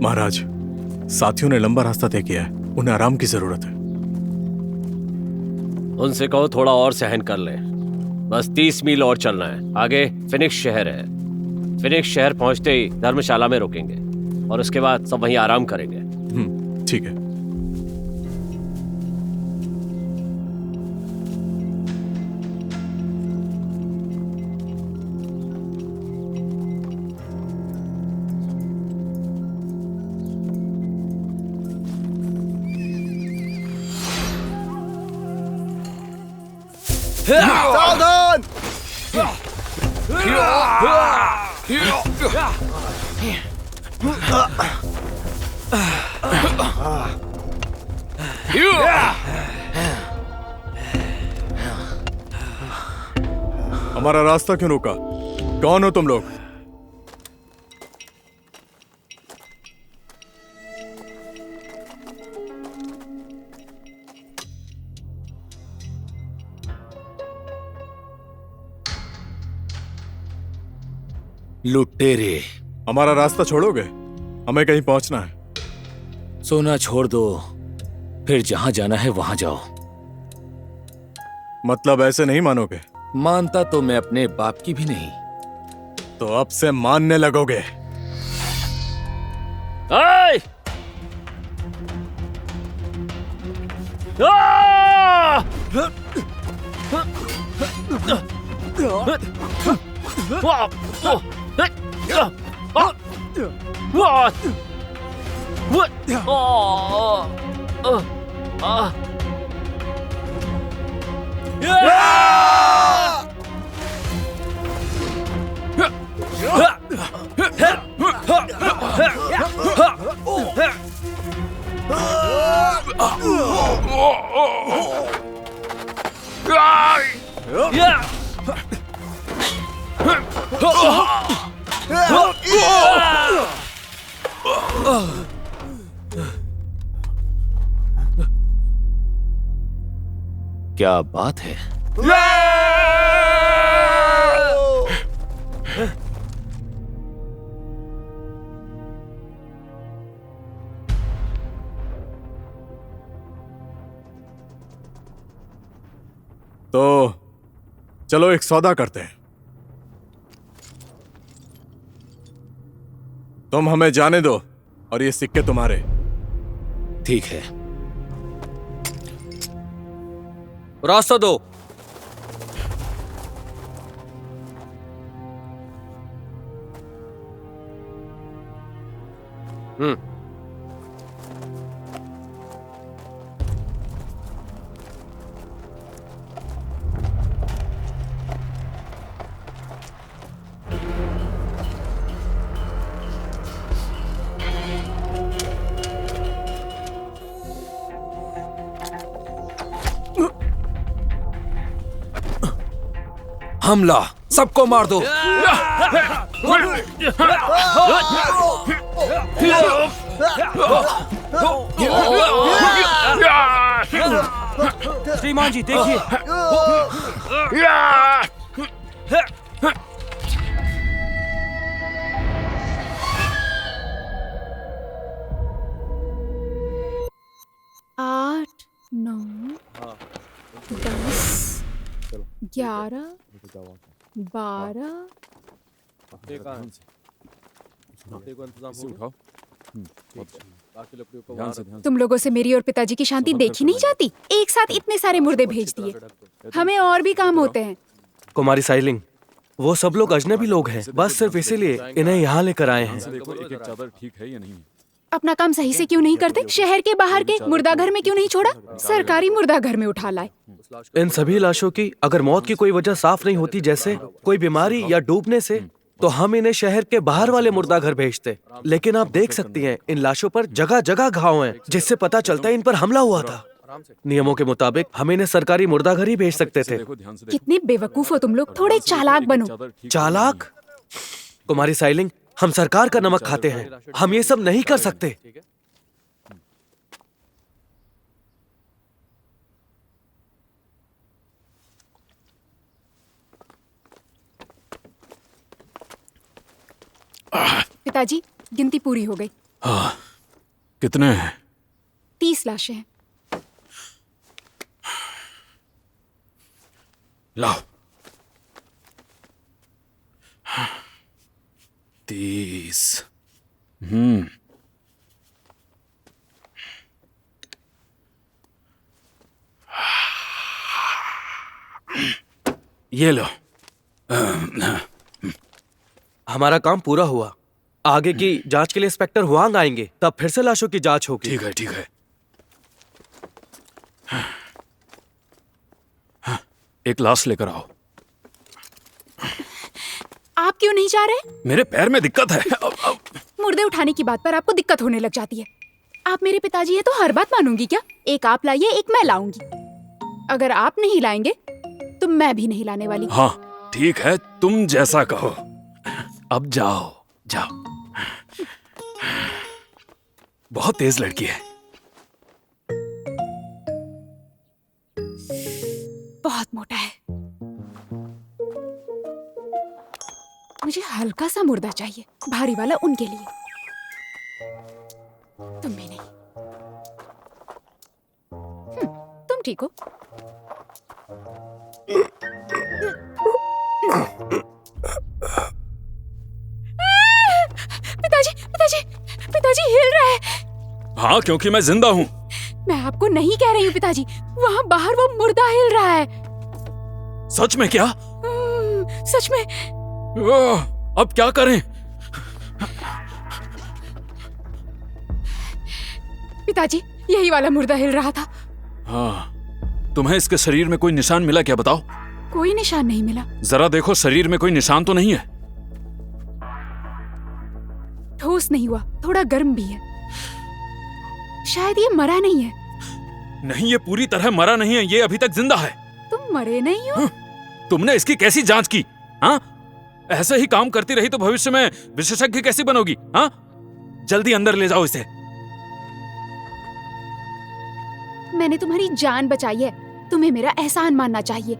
महाराज, साथियों ने लंबा रास्ता तय किया है, उन्हें आराम की जरूरत है। उनसे कहो थोड़ा और सहन कर लें। बस 30 मील और चलना है। आगे फिनिक्स शहर है। फिनिक्स शहर पहुंचते ही धर्मशाला में रुकेंगे और उसके बाद सब वहीं आराम करेंगे। ठीक है। सावधान! हमारा रास्ता क्यों रोका? कौन हो तुम लोग? लुटेरे, हमारा रास्ता छोड़ोगे? हमें कहीं पहुंचना है। सोना छोड़ दो, फिर जहां जाना है वहां जाओ। मतलब ऐसे नहीं मानोगे? मानता तो मैं अपने बाप की भी नहीं। तो अब से मानने लगोगे। Hey! Ah! क्या बात है? तो चलो एक सौदा करते हैं। तुम हमें जाने दो और ये सिक्के तुम्हारे। ठीक है। रास्ता दो। हमला, सबको मार दो। श्रीमान जी देखिए। 8, 9, 10, 11, 12। तुम लोगों से मेरी और पिताजी की शांति देखी नहीं जाती? एक साथ इतने सारे मुर्दे भेज दिए। हमें और भी काम होते हैं। कुमारी साइलिंग, वो सब लोग अजनबी लोग हैं, बस सिर्फ इसीलिए इन्हें यहाँ लेकर आए हैं। चादर ठीक है या नहीं? अपना काम सही से क्यों नहीं करते? शहर के बाहर के मुर्दाघर में क्यों नहीं छोड़ा? सरकारी मुर्दाघर में उठा लाए। इन सभी लाशों की अगर मौत की कोई वजह साफ नहीं होती, जैसे कोई बीमारी या डूबने से, तो हम इन्हें शहर के बाहर वाले मुर्दाघर भेजते। लेकिन आप देख सकती हैं, इन लाशों पर जगह जगह घाव हैं, जिससे पता चलता है इन पर हमला हुआ था। नियमों के मुताबिक हम इन्हें सरकारी मुर्दाघर ही भेज सकते थे। कितने बेवकूफ हो तुम लोग। थोड़े चालाक बनो। चालाक? कुमारी साइलिंग, हम सरकार का नमक खाते हैं, हम ये सब नहीं कर सकते। पिताजी, गिनती पूरी हो गई। कितने हैं? 30 लाशें हैं। लाओ। 30। ये लो। हमारा काम पूरा हुआ। आगे की जांच के लिए इंस्पेक्टर हुआंग आएंगे, तब फिर से लाशों की जांच होगी। ठीक है, ठीक है। एक लाश लेकर आओ। आप क्यों नहीं जा रहे? मेरे पैर में दिक्कत है। मुर्दे उठाने की बात पर आपको दिक्कत होने लग जाती है। आप मेरे पिताजी हैं तो हर बात मानूंगी क्या? एक आप लाइए, एक मैं लाऊंगी। अगर आप नहीं लाएंगे तो मैं भी नहीं लाने वाली। हाँ ठीक है, तुम जैसा कहो। अब जाओ जाओ। बहुत तेज लड़की है। बहुत मोटा है। मुझे हल्का सा मुर्दा चाहिए, भारी वाला उनके लिए। तुम भी नहीं। तुम ठीक हो? पिताजी, पिताजी, पिताजी हिल रहा है। हाँ, क्योंकि मैं जिंदा हूँ। मैं आपको नहीं कह रही हूँ पिताजी, वहाँ बाहर वो मुर्दा हिल रहा है। सच में? क्या सच में? अब क्या करें? पिताजी, यही वाला मुर्दा हिल रहा था। हाँ, तुम्हें इसके शरीर में कोई निशान मिला क्या? बताओ। कोई निशान नहीं मिला। जरा देखो, शरीर में कोई निशान तो नहीं है? ठोस नहीं हुआ, थोड़ा गर्म भी है। शायद ये मरा नहीं है। नहीं, ये पूरी तरह मरा नहीं है, ये अभी तक जिंदा है। तुम मरे नहीं हो? तुमने इसकी कैसी जांच की? हाँ, ऐसे ही काम करती रही तो भविष्य में विशेषज्ञ कैसी बनोगी? हाँ, जल्दी अंदर ले जाओ इसे। मैंने तुम्हारी जान बचाई है, तुम्हें मेरा एहसान मानना चाहिए।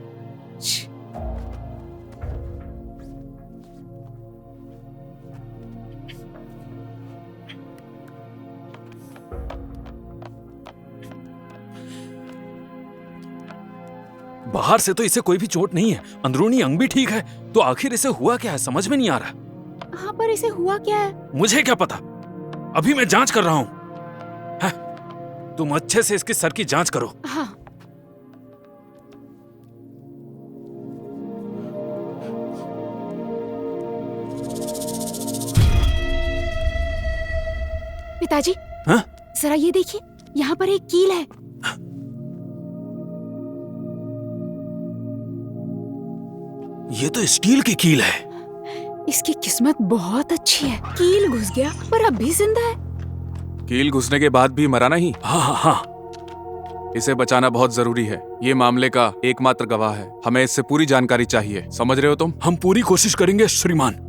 बाहर से तो इसे कोई भी चोट नहीं है, अंदरूनी अंग भी ठीक है, तो आखिर इसे हुआ क्या है समझ में नहीं आ रहा। हाँ, पर इसे हुआ क्या है? मुझे क्या पता, अभी मैं जांच कर रहा हूं। तुम अच्छे से इसके सर की जांच करो। हाँ। पिताजी, हाँ? जरा ये देखिए, यहाँ पर एक कील है। ये तो स्टील की कील है। इसकी किस्मत बहुत अच्छी है, कील घुस गया पर अब भी जिंदा है। कील घुसने के बाद भी मरा नहीं? हाँ हाँ हाँ। इसे बचाना बहुत जरूरी है, ये मामले का एकमात्र गवाह है। हमें इससे पूरी जानकारी चाहिए, समझ रहे हो तुम? हम पूरी कोशिश करेंगे श्रीमान।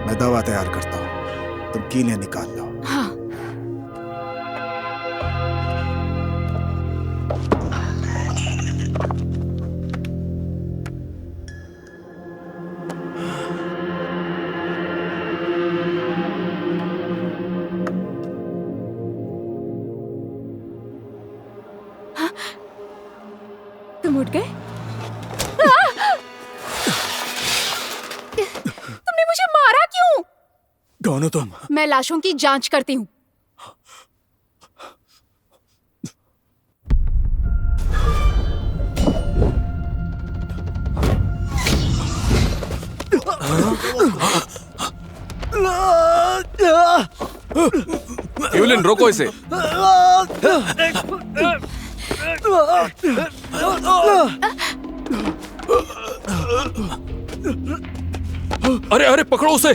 मैं दवा तैयार करता हूँ, तुम कीलें निकाल लो। हाँ। हाँ? तुम उठ गए? तुमने मुझे मारा क्यों? कौन हो तुम? मैं लाशों की जांच करती हूँ। एवलिन, रोको इसे। अरे अरे पकड़ो उसे।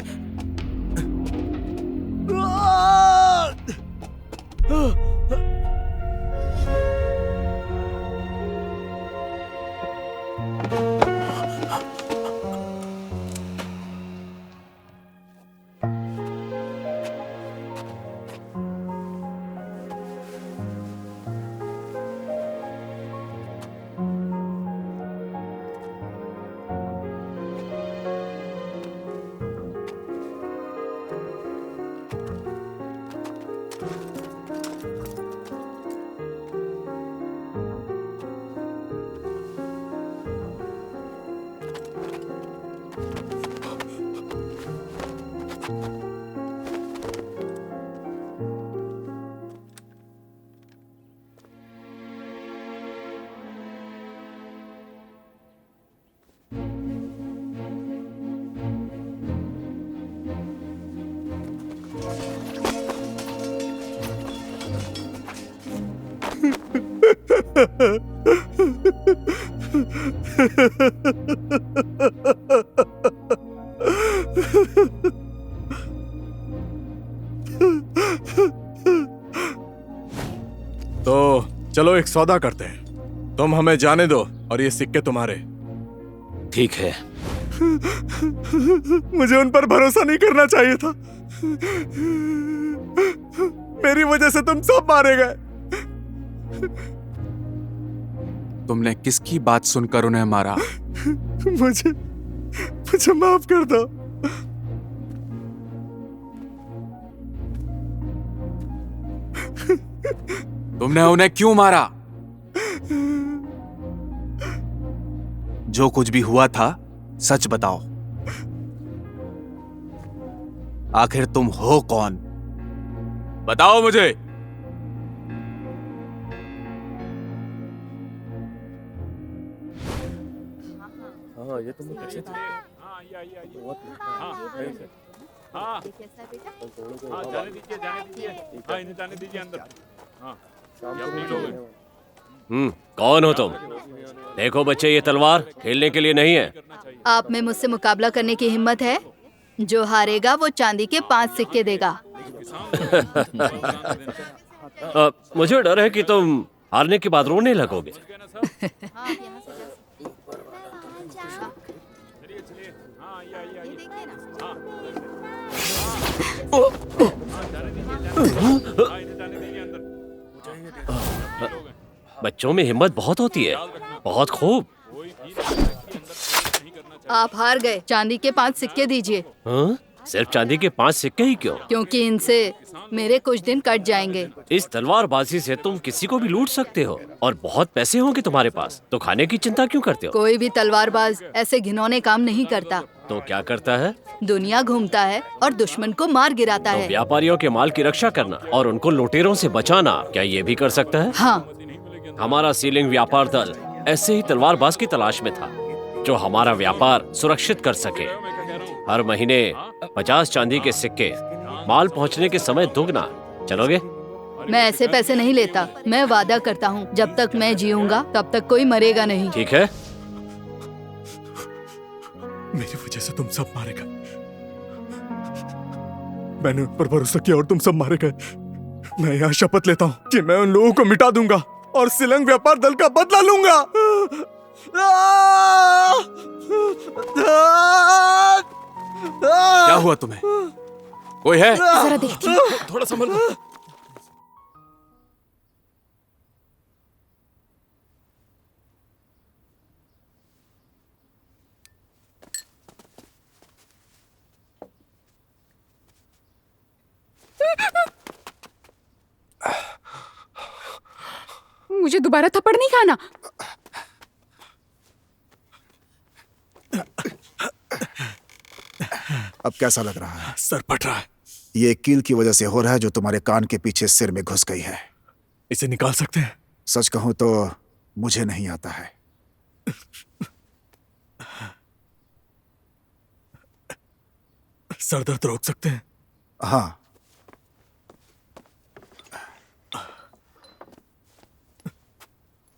तो चलो एक सौदा करते हैं। तुम हमें जाने दो और ये सिक्के तुम्हारे। ठीक है। मुझे उन पर भरोसा नहीं करना चाहिए था। मेरी वजह से तुम सब मारे गए। तुमने किसकी बात सुनकर उन्हें मारा? मुझे मुझे माफ कर दो। तुमने उन्हें क्यों मारा? जो कुछ भी हुआ था सच बताओ। आखिर तुम हो कौन? बताओ मुझे। हाँ ये तो मुझे अच्छे थे। जाने दीजिए अंदर। कौन हो तुम? देखो बच्चे, ये तलवार खेलने के लिए नहीं है। आप में मुझसे मुकाबला करने की हिम्मत है? जो हारेगा वो चांदी के 5 सिक्के देगा। मुझे डर है कि तुम हारने के बाद रोने लगोगे। बच्चों में हिम्मत बहुत होती है। बहुत खूब। आप हार गए। चांदी के 5 सिक्के दीजिए। हाँ? सिर्फ चांदी के 5 सिक्के ही क्यों? क्योंकि इनसे मेरे कुछ दिन कट जाएंगे। इस तलवारबाजी से तुम किसी को भी लूट सकते हो और बहुत पैसे होंगे तुम्हारे पास, तो खाने की चिंता क्यों करते हो? कोई भी तलवारबाज ऐसे घिनौने काम नहीं करता। तो क्या करता है? दुनिया घूमता है और दुश्मन को मार गिराता तो है। व्यापारियों के माल की रक्षा करना और उनको लुटेरों से बचाना, क्या ये भी कर सकता है? हाँ। हमारा सीलिंग व्यापार दल ऐसे ही तलवारबाज की तलाश में था जो हमारा व्यापार सुरक्षित कर सके। हर महीने 50 चांदी के सिक्के, माल पहुंचने के समय दुगना। चलोगे? मैं ऐसे पैसे नहीं लेता। मैं वादा करता हूँ, जब तक मैं जीऊंगा तब तक कोई मरेगा नहीं। ठीक है। मेरी वजह से तुम सब मारे गए। मैंने उन पर भरोसा किया और तुम सब मारे गए। मैं यहाँ शपथ लेता हूँ कि मैं उन लोगों को मिटा दूंगा और सिलंग व्यापार दल का बदला लूंगा। क्या हुआ तुम्हें? कोई है? जरा देखती हूँ। थोड़ा संभल लो। मुझे दोबारा थप्पड़ नहीं खाना। अब कैसा लग रहा है? सर फट रहा है। ये कील की वजह से हो रहा है जो तुम्हारे कान के पीछे सिर में घुस गई है। इसे निकाल सकते हैं? सच कहूं तो मुझे नहीं आता है। सर दर्द रोक सकते हैं? हाँ।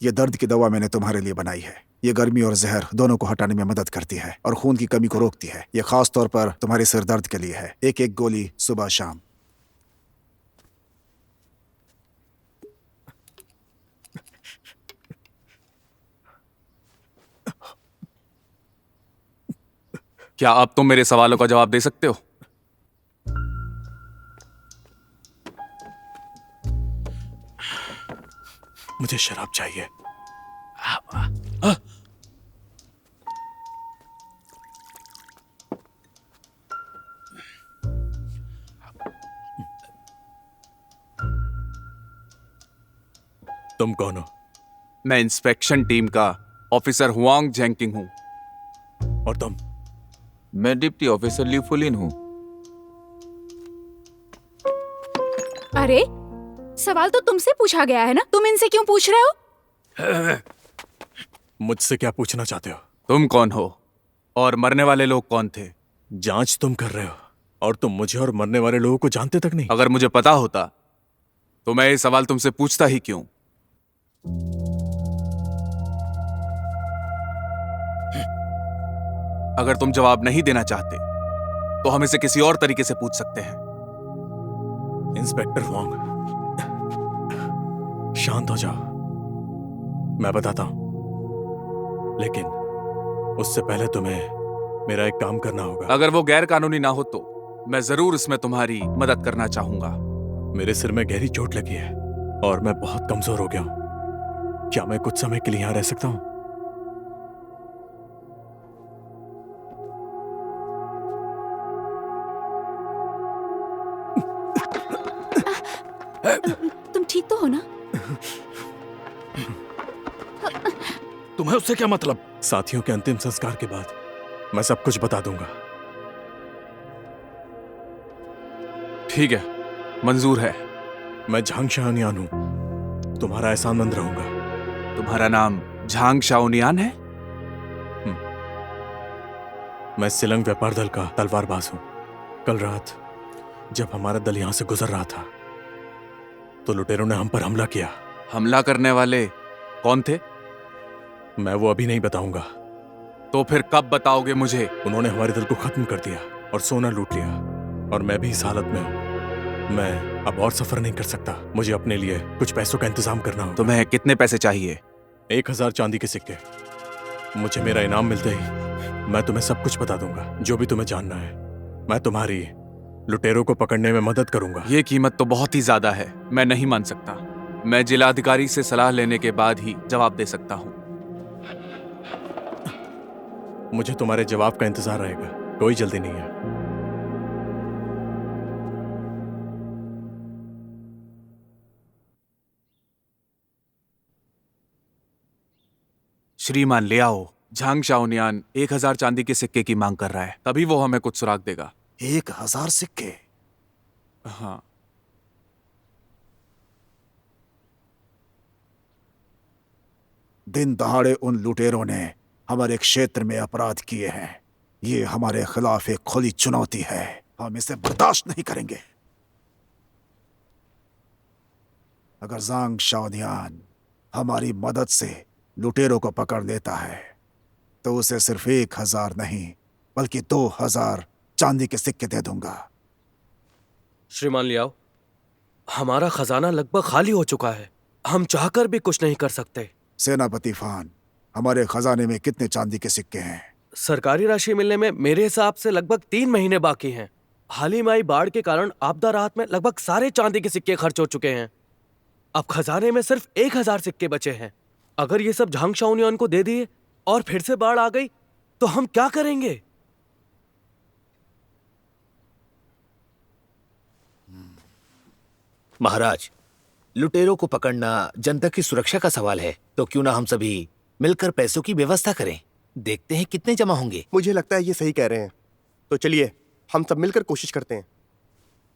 ये दर्द की दवा मैंने तुम्हारे लिए बनाई है। ये गर्मी और जहर दोनों को हटाने में मदद करती है और खून की कमी को रोकती है। ये खास तौर पर तुम्हारे सिर दर्द के लिए है। एक एक गोली सुबह शाम। क्या अब तुम मेरे सवालों का जवाब दे सकते हो? मुझे शराब चाहिए। तुम कौन हो? मैं इंस्पेक्शन टीम का ऑफिसर हुआंग जेंकिंग हूं। और तुम? मैं डिप्टी ऑफिसर ली फुलिन हूँ। अरे सवाल तो तुमसे पूछा गया है ना, तुम इनसे क्यों पूछ रहे हो? मुझसे क्या पूछना चाहते हो? तुम कौन हो और मरने वाले लोग कौन थे? जांच तुम कर रहे हो और तुम मुझे और मरने वाले लोगों को जानते तक नहीं। अगर मुझे पता होता तो मैं ये सवाल तुमसे पूछता ही क्यों? अगर तुम जवाब नहीं देना चाहते तो हम इसे किसी और तरीके से पूछ सकते हैं। इंस्पेक्टर वांग, शांत हो जाओ, मैं बताता हूं। लेकिन उससे पहले तुम्हें मेरा एक काम करना होगा। अगर वो गैर कानूनी ना हो तो मैं जरूर इसमें तुम्हारी मदद करना चाहूंगा। मेरे सिर में गहरी चोट लगी है और मैं बहुत कमजोर हो गया हूं। क्या मैं कुछ समय के लिए यहां रह सकता हूं? तुम ठीक तो हो ना? तुम्हें उससे क्या मतलब? साथियों के अंतिम संस्कार के बाद मैं सब कुछ बता दूंगा। ठीक है, मंजूर है। मैं झांग शाओनियान हूं, तुम्हारा एहसानमंद रहूंगा। तुम्हारा नाम झांग शाओनियान है? मैं सिलंग व्यापार दल का तलवारबाज हूं। कल रात जब हमारा दल यहां से गुजर रहा था तो लुटेरों ने हम पर हमला किया। हमला करने वाले कौन थे? मैं वो अभी नहीं बताऊंगा। तो फिर कब बताओगे मुझे? उन्होंने हमारे दल को खत्म कर दिया और सोना लूट लिया और मैं भी इस हालत में हूं। मैं अब और सफर नहीं कर सकता। मुझे अपने लिए कुछ पैसों का इंतजाम करना होगा। तुम्हें कितने पैसे चाहिए? 1000 चांदी के सिक्के। मुझे मेरा इनाम मिलते ही मैं तुम्हें सब कुछ बता दूंगा, जो भी तुम्हें जानना है। मैं तुम्हारी लुटेरों को पकड़ने में मदद करूंगा। ये कीमत तो बहुत ही ज्यादा है, मैं नहीं मान सकता। मैं जिलाधिकारी से सलाह लेने के बाद ही जवाब दे सकता हूं। मुझे तुम्हारे जवाब का इंतजार रहेगा, कोई जल्दी नहीं है। श्रीमान ले आओ। झांग शाओनियान 1000 चांदी के सिक्के की मांग कर रहा है, तभी वो हमें कुछ सुराग देगा। 1000 सिक्के? हाँ। दिन दहाड़े उन लुटेरों ने हमारे क्षेत्र में अपराध किए हैं। ये हमारे खिलाफ एक खुली चुनौती है। हम इसे बर्दाश्त नहीं करेंगे। अगर झांग शाओनियान हमारी मदद से लुटेरों को पकड़ लेता है तो उसे सिर्फ 1000 नहीं बल्कि 2000 चांदी के सिक्के दे दूंगा। श्रीमान लियाओ, हमारा खजाना लगभग खाली हो चुका है। हम चाहकर भी कुछ नहीं कर सकते। सेनापति फान, हमारे खजाने में कितने चांदी के सिक्के हैं? सरकारी राशि मिलने में मेरे हिसाब से लगभग 3 महीने बाकी हैं। हाल ही में आई बाढ़ के कारण आपदा राहत में लगभग सारे चांदी के सिक्के खर्च हो चुके हैं। अब खजाने में सिर्फ 1000 सिक्के बचे हैं। अगर ये सब झांग शाओनियान को दे दिए और फिर से बाढ़ आ गई तो हम क्या करेंगे? महाराज, लुटेरों को पकड़ना जनता की सुरक्षा का सवाल है, तो क्यों ना हम सभी मिलकर पैसों की व्यवस्था करें। देखते हैं कितने जमा होंगे। मुझे लगता है ये सही कह रहे हैं, तो चलिए हम सब मिलकर कोशिश करते हैं।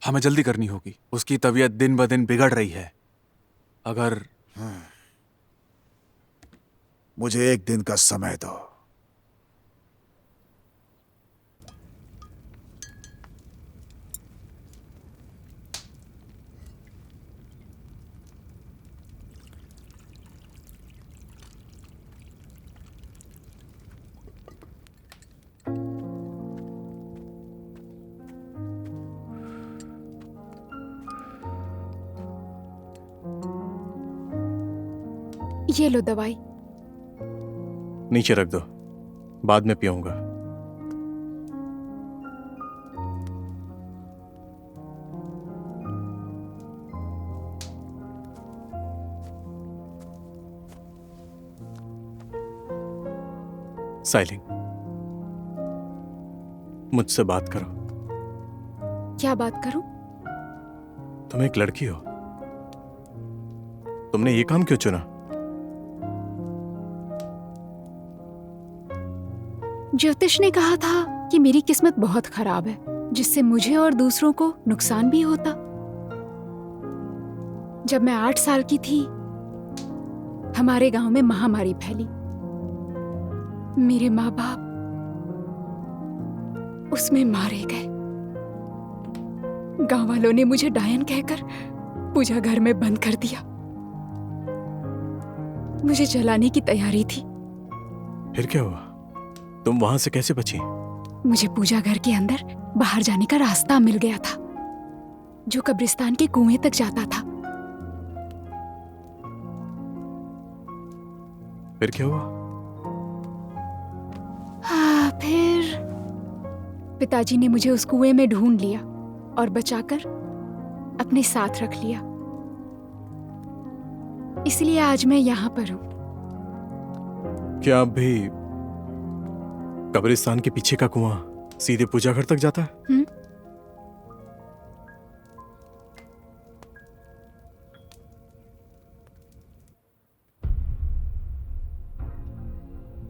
हमें जल्दी करनी होगी, उसकी तबीयत दिन ब दिन बिगड़ रही है। अगर मुझे 1 दिन का समय दो। ये लो दवाई। नीचे रख दो, बाद में पीऊंगा। साइलिंग, मुझसे बात करो। क्या बात करूं? तुम एक लड़की हो, तुमने ये काम क्यों चुना? ज्योतिष ने कहा था कि मेरी किस्मत बहुत खराब है, जिससे मुझे और दूसरों को नुकसान भी होता। जब मैं 8 साल की थी, हमारे गांव में महामारी फैली। मेरे माँ बाप उसमें मारे गए। गांव वालों ने मुझे डायन कहकर पूजा घर में बंद कर दिया। मुझे जलाने की तैयारी थी। फिर क्या हुआ? तुम वहां से कैसे बची? मुझे पूजा घर के अंदर बाहर जाने का रास्ता मिल गया था, जो कब्रिस्तान के कुएं तक जाता था। फिर क्या हुआ? फिर पिताजी ने मुझे उस कुएं में ढूंढ लिया और बचाकर अपने साथ रख लिया। इसलिए आज मैं यहाँ पर हूँ। क्या अब भी कब्रिस्तान के पीछे का कुआं सीधे पूजा घर तक जाता है?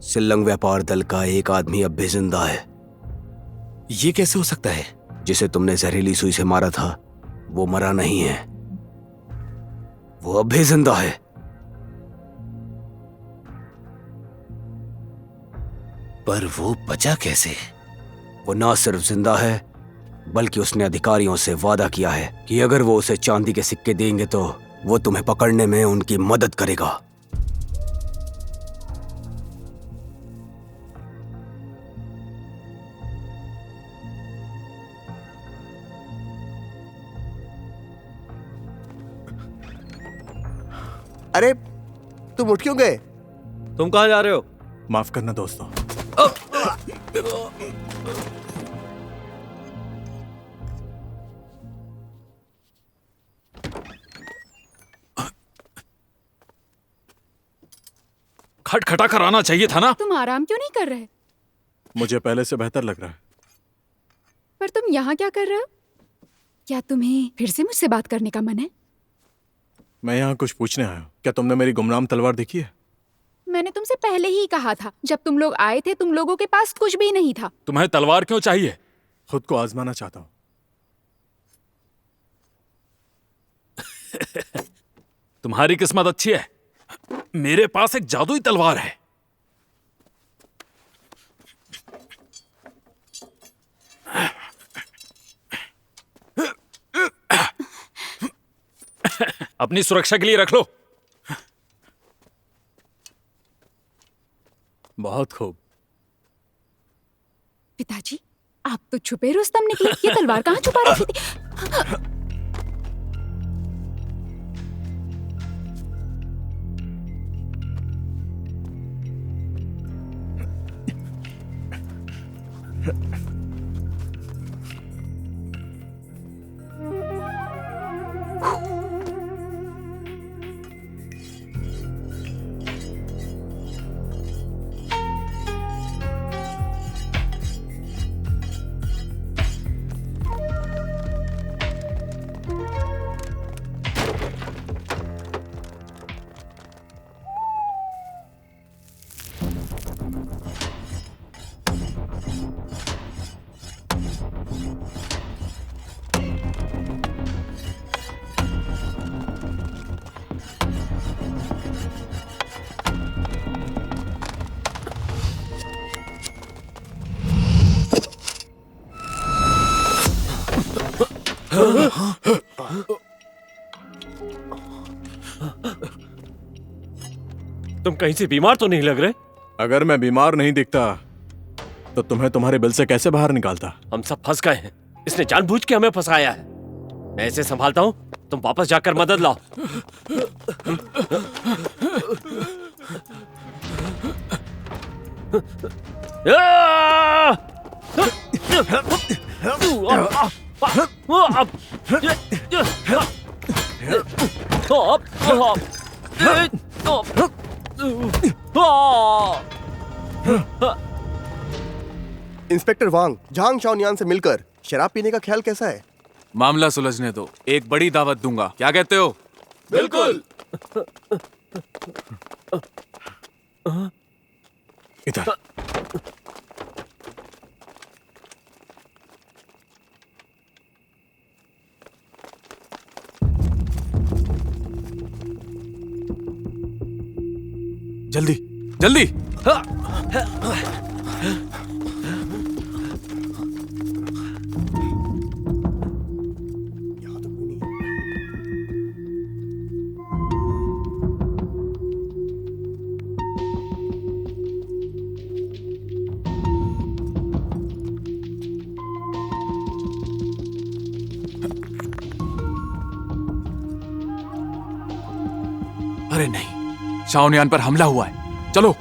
सिल्लंग व्यापार दल का एक आदमी अब भी जिंदा है। ये कैसे हो सकता है? जिसे तुमने जहरीली सुई से मारा था, वो मरा नहीं है, वो अब भी जिंदा है। पर वो बचा कैसे? वो ना सिर्फ जिंदा है, बल्कि उसने अधिकारियों से वादा किया है कि अगर वो उसे चांदी के सिक्के देंगे तो वो तुम्हें पकड़ने में उनकी मदद करेगा। अरे तुम उठ क्यों गए? तुम कहाँ जा रहे हो? माफ करना दोस्तों। खटखटा कर आना चाहिए था ना। तुम आराम क्यों नहीं कर रहे? मुझे पहले से बेहतर लग रहा है। पर तुम यहाँ क्या कर रहे हो? क्या तुम्हें फिर से मुझसे बात करने का मन है? मैं यहाँ कुछ पूछने आया हूँ। क्या तुमने मेरी गुमनाम तलवार देखी है? मैंने तुमसे पहले ही कहा था, जब तुम लोग आए थे तुम लोगों के पास कुछ भी नहीं था। तुम्हें तलवार क्यों चाहिए? खुद को आजमाना चाहता हूँ। तुम्हारी किस्मत अच्छी है, मेरे पास एक जादुई तलवार है। अपनी सुरक्षा के लिए रख लो। बहुत खूब। पिताजी, आप तो छुपे रुस्तम निकले। ये तलवार कहाँ छुपा रखी थी? तुम कहीं से बीमार तो नहीं लग रहे? अगर मैं बीमार नहीं दिखता तो तुम्हें तुम्हारे बिल से कैसे बाहर निकालता? हम सब फंस गए हैं। इसने जानबूझ के हमें फंसाया है। मैं इसे संभालता हूँ, तुम वापस जाकर मदद लाओ। इंस्पेक्टर वांग, झांग शाओनियान से मिलकर शराब पीने का ख्याल कैसा है? मामला सुलझने दो, एक बड़ी दावत दूंगा, क्या कहते हो? बिल्कुल। इधर। जल्दी जल्दी। अरे नहीं, शाओनियान पर हमला हुआ है, चलो।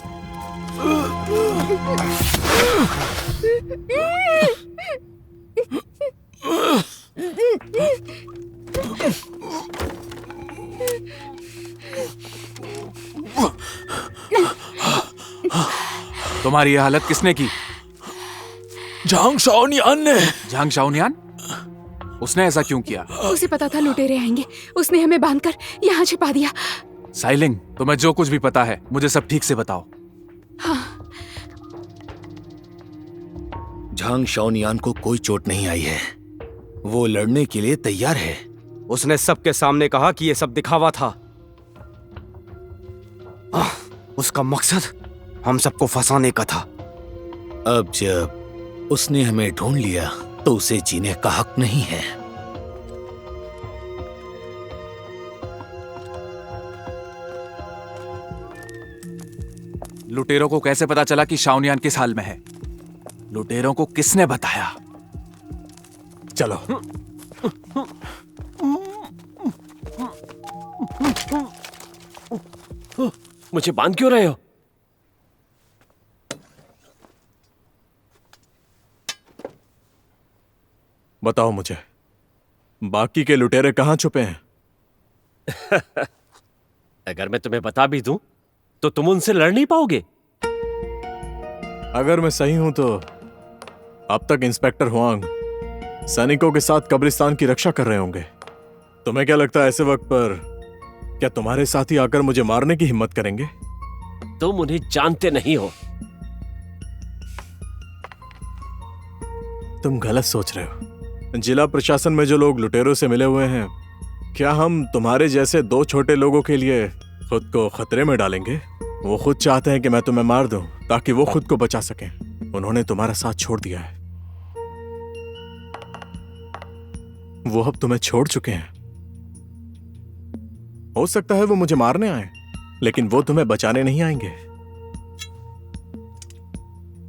तुम्हारी यह हालत किसने की? झांग शाओनियान ने। झांग शाओनियान? उसने ऐसा क्यों किया? उसे पता था लुटेरे आएंगे, उसने हमें बांधकर यहाँ छिपा दिया। साइलिंग, तुम्हें जो कुछ भी पता है मुझे सब ठीक से बताओ। हाँ। झांग शाओनियान को कोई चोट नहीं आई है, वो लड़ने के लिए तैयार है। उसने सबके सामने कहा कि ये सब दिखावा था। उसका मकसद हम सबको फंसाने का था। अब जब उसने हमें ढूंढ लिया तो उसे जीने का हक नहीं है। लुटेरों को कैसे पता चला कि शाओनियान किस हाल में है? लुटेरों को किसने बताया? चलो। मुझे बांध क्यों रहे हो? बताओ मुझे, बाकी के लुटेरे कहां छुपे हैं? अगर मैं तुम्हें बता भी दूं तो तुम उनसे लड़ नहीं पाओगे। अगर मैं सही हूं तो अब तक इंस्पेक्टर हुआंग सैनिकों के साथ कब्रिस्तान की रक्षा कर रहे होंगे। तुम्हें क्या लगता है ऐसे वक्त पर क्या तुम्हारे साथी आकर मुझे मारने की हिम्मत करेंगे? तुम उन्हें जानते नहीं हो। तुम गलत सोच रहे हो। जिला प्रशासन में जो लोग लुटेरों से मिले हुए हैं, क्या हम तुम्हारे जैसे दो छोटे लोगों के लिए खुद को खतरे में डालेंगे? वो खुद चाहते हैं कि मैं तुम्हें मार दूं ताकि वो खुद को बचा सकें। उन्होंने तुम्हारा साथ छोड़ दिया है, वो अब तुम्हें छोड़ चुके हैं। हो सकता है वो मुझे मारने आए, लेकिन वो तुम्हें बचाने नहीं आएंगे।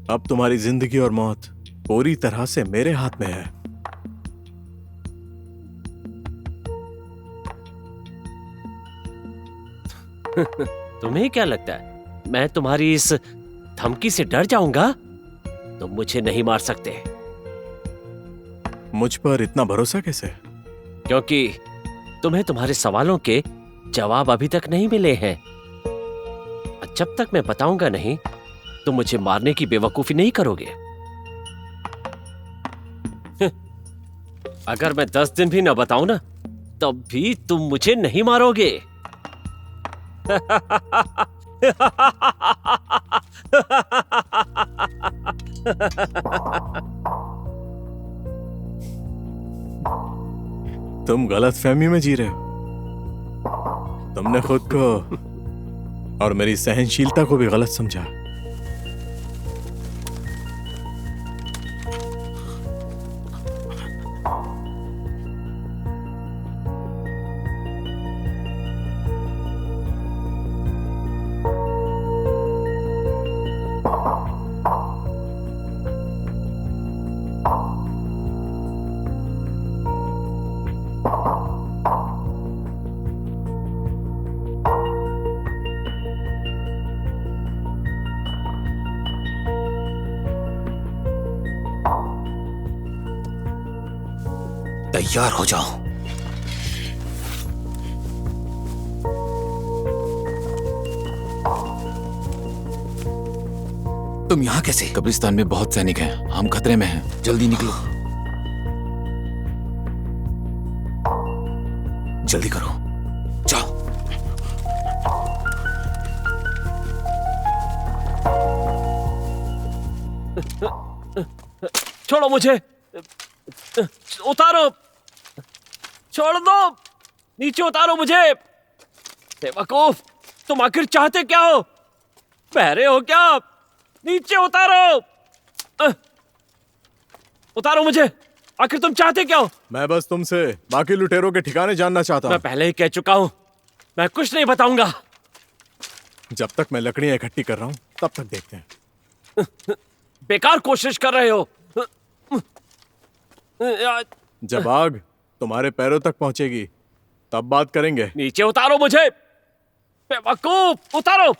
अब तुम्हारी जिंदगी और मौत पूरी तरह से मेरे हाथ में है। तुम्हें क्या लगता है मैं तुम्हारी इस धमकी से डर जाऊंगा? तुम मुझे नहीं मार सकते। मुझ पर इतना भरोसा कैसे? क्योंकि तुम्हें तुम्हारे सवालों के जवाब अभी तक नहीं मिले हैं। जब तक मैं बताऊंगा नहीं, तुम मुझे मारने की बेवकूफी नहीं करोगे। अगर मैं 10 दिन भी न बताऊं ना, तब भी तुम मुझे नहीं मारोगे। तुम गलतफहमी में जी रहे हो। तुमने खुद को और मेरी सहनशीलता को भी गलत समझा। तैयार हो जाओ। तुम यहाँ कैसे? कब्रिस्तान में बहुत सैनिक हैं, हम खतरे में हैं। जल्दी निकलो, जल्दी करो, जाओ। छोड़ो मुझे, उतारो, छोड़ दो, नीचे उतारो मुझे। बेवकूफ, तुम आखिर चाहते क्या हो? बहरे हो क्या? नीचे उतारो, उतारो मुझे। आखिर तुम चाहते क्या हो? मैं बस तुमसे बाकी लुटेरों के ठिकाने जानना चाहता हूँ। मैं पहले ही कह चुका हूँ, मैं कुछ नहीं बताऊंगा। जब तक मैं लकड़ियां इकट्ठी कर रहा हूँ तब तक देखते हैं। बेकार कोशिश कर रहे हो। जब आग तुम्हारे पैरों तक पहुंचेगी तब बात करेंगे। नीचे उतारो मुझे, बेवकूफ, उतारो।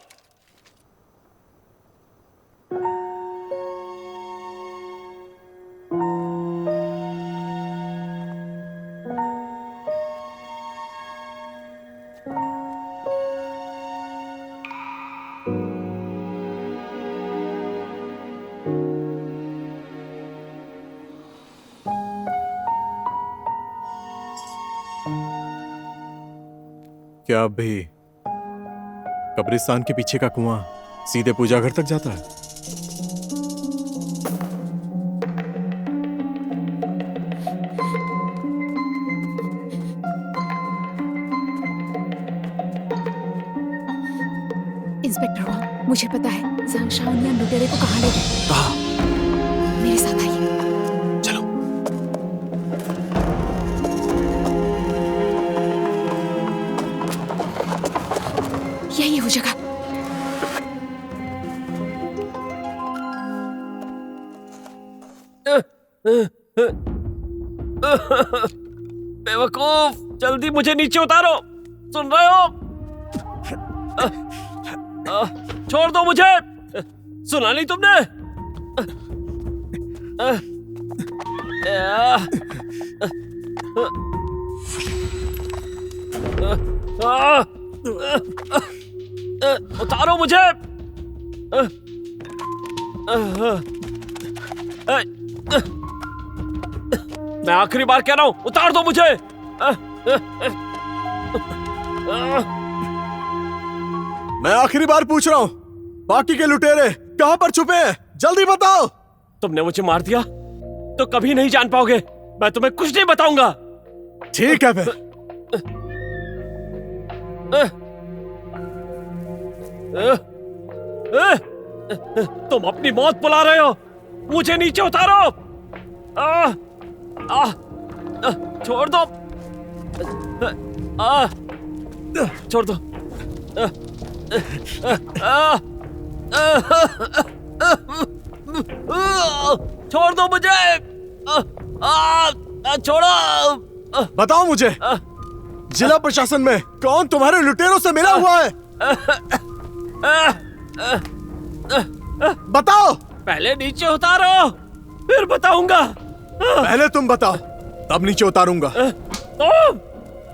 क्या अब भी कब्रिस्तान के पीछे का कुआं सीधे पूजा घर तक जाता है? इंस्पेक्टर वांग, मुझे पता है ज़ांग शाओनियान लुटेरे को कहाँ ले गए। कहाँ? मेरे साथ आइए। चलो। यही वो जगह। बेवकूफ, जल्दी मुझे नीचे उतारो, सुन रहे हो? छोड़ दो मुझे, सुना नहीं तुमने? उतारो मुझे। मैं आखिरी बार कह रहा हूं, उतार दो मुझे। मैं आखिरी बार पूछ रहा हूं, बाकी के लुटेरे कहां पर छुपे हैं? जल्दी बताओ। तुमने मुझे मार दिया तो कभी नहीं जान पाओगे। मैं तुम्हें कुछ नहीं बताऊंगा। ठीक है फिर। तुम अपनी मौत बुला रहे हो, मुझे नीचे उतारो। छोड़ दो, छोड़ दो। छोड़ दो मुझे, छोड़ो। बताओ मुझे, जिला प्रशासन में कौन तुम्हारे लुटेरों से मिला हुआ है? बताओ। पहले नीचे उतारो, फिर बताऊंगा। पहले तुम बताओ, तब नीचे उतारूंगा।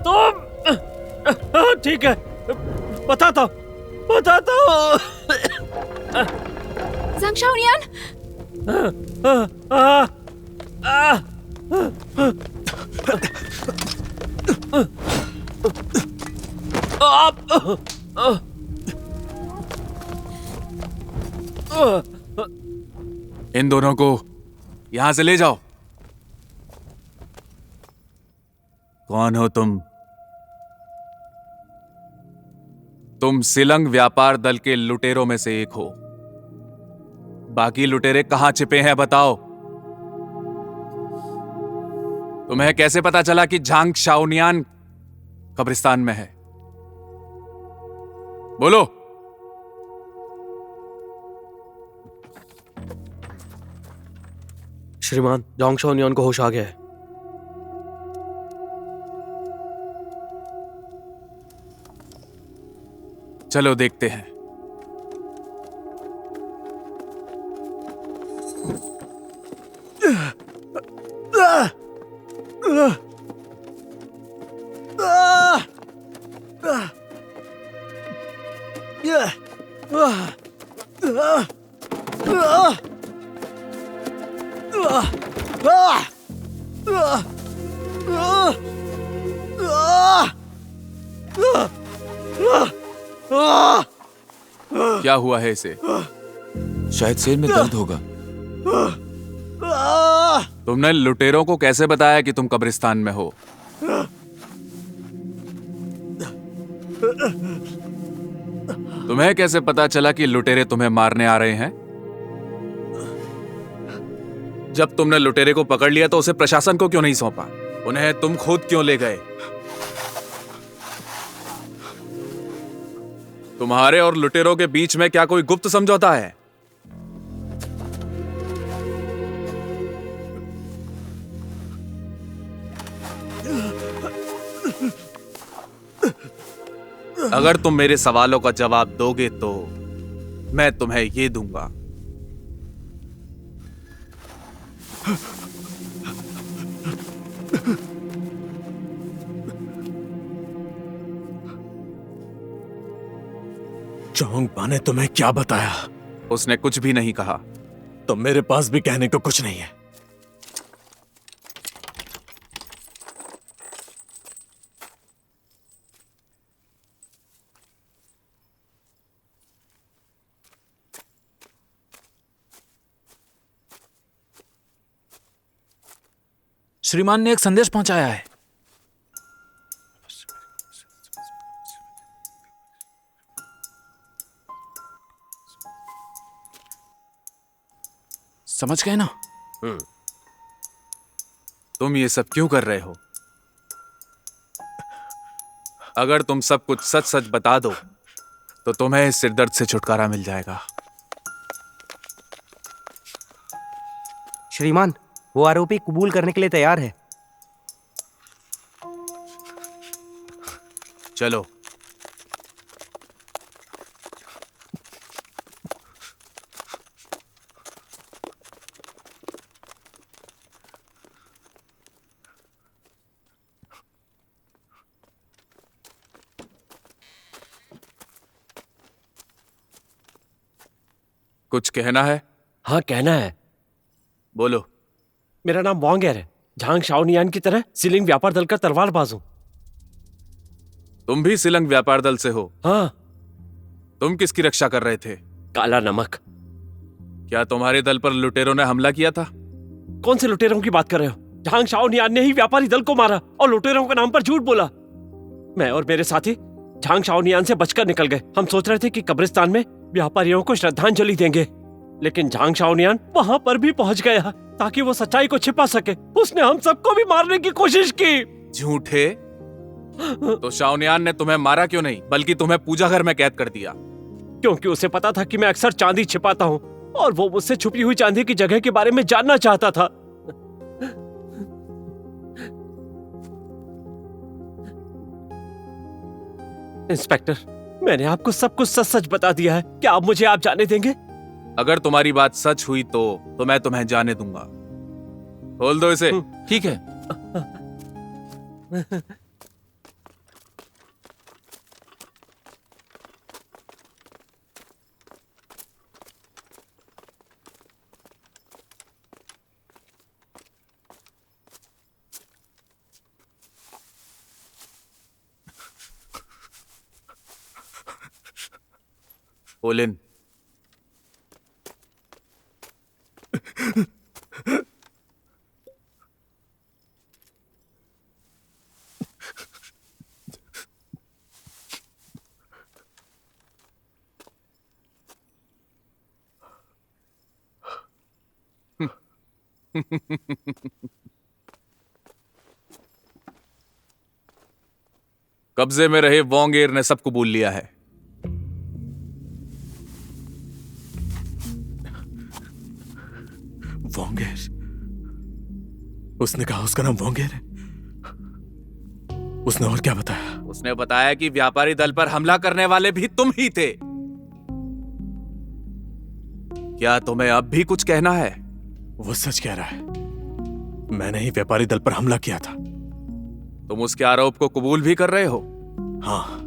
तुम ठीक है, बताता हूं। ज़ांग शाओनियान, इन दोनों को यहां से ले जाओ। कौन हो तुम? तुम सिलंग व्यापार दल के लुटेरों में से एक हो। बाकी लुटेरे कहां छिपे हैं बताओ। तुम्हें कैसे पता चला कि झांग शाओनियान कब्रिस्तान में है? बोलो। श्रीमान, ज़ांग शाओनियान को होश आ गया है। चलो देखते हैं। क्या हुआ है इसे? शायद सिर में दर्द होगा। तुमने लुटेरों को कैसे बताया कि तुम कब्रिस्तान में हो? तुम्हें कैसे पता चला कि लुटेरे तुम्हें मारने आ रहे हैं? जब तुमने लुटेरे को पकड़ लिया तो उसे प्रशासन को क्यों नहीं सौंपा? उन्हें तुम खुद क्यों ले गए? तुम्हारे और लुटेरों के बीच में क्या कोई गुप्त समझौता है? अगर तुम मेरे सवालों का जवाब दोगे तो मैं तुम्हें ये दूंगा। चोंगपा ने तुम्हें क्या बताया? उसने कुछ भी नहीं कहा। तो मेरे पास भी कहने को कुछ नहीं है। श्रीमान ने एक संदेश पहुंचाया है। समझ गए ना? तुम ये सब क्यों कर रहे हो? अगर तुम सब कुछ सच सच बता दो तो तुम्हें इस सिरदर्द से छुटकारा मिल जाएगा। श्रीमान, वो आरोपी कबूल करने के लिए तैयार है। चलो। कुछ कहना है? हाँ, कहना है। बोलो। मेरा नाम वांगेर है। झांग शाओनियान की तरह सिलिंग व्यापार दल का तलवारबाज हूं। तुम भी सिलंग व्यापार दल से हो? हाँ। तुम किसकी रक्षा कर रहे थे? काला नमक। क्या तुम्हारे दल पर लुटेरों ने हमला किया था? कौन से लुटेरों की बात कर रहे हो? झांग शाओनियान ने ही व्यापारी दल को मारा और लुटेरों के नाम पर झूठ बोला। मैं और मेरे साथी झांग शाओनियान से बचकर निकल गए। हम सोच रहे थे कि कब्रिस्तान में व्यापारियों को श्रद्धांजलि देंगे, लेकिन झांग शाओनियान वहां पर भी पहुंच गया ताकि वो सच्चाई को छिपा सके। उसने हम सबको भी मारने की कोशिश की। झूठे? तो शाओनियान ने तुम्हें मारा क्यों नहीं, बल्कि तुम्हें पूजा घर में कैद कर दिया? क्योंकि उसे पता था कि मैं अक्सर चांदी छिपाता हूँ और वो मुझसे छुपी हुई चांदी की जगह के बारे में जानना चाहता था। इंस्पेक्टर, मैंने आपको सब कुछ सच सच बता दिया है। क्या आप मुझे जाने देंगे? अगर तुम्हारी बात सच हुई तो मैं तुम्हें जाने दूंगा। खोल दो इसे। ठीक है। ओलिन, कब्जे में रहे वोंगेर ने सब कबूल लिया है। वोंगेर? उसने कहा उसका नाम वोंगेर है? उसने और क्या बताया? उसने बताया कि व्यापारी दल पर हमला करने वाले भी तुम ही थे। क्या तुम्हें अब भी कुछ कहना है? वो सच कह रहा है। मैंने ही व्यापारी दल पर हमला किया था। तुम उसके आरोप को कबूल भी कर रहे हो? हाँ,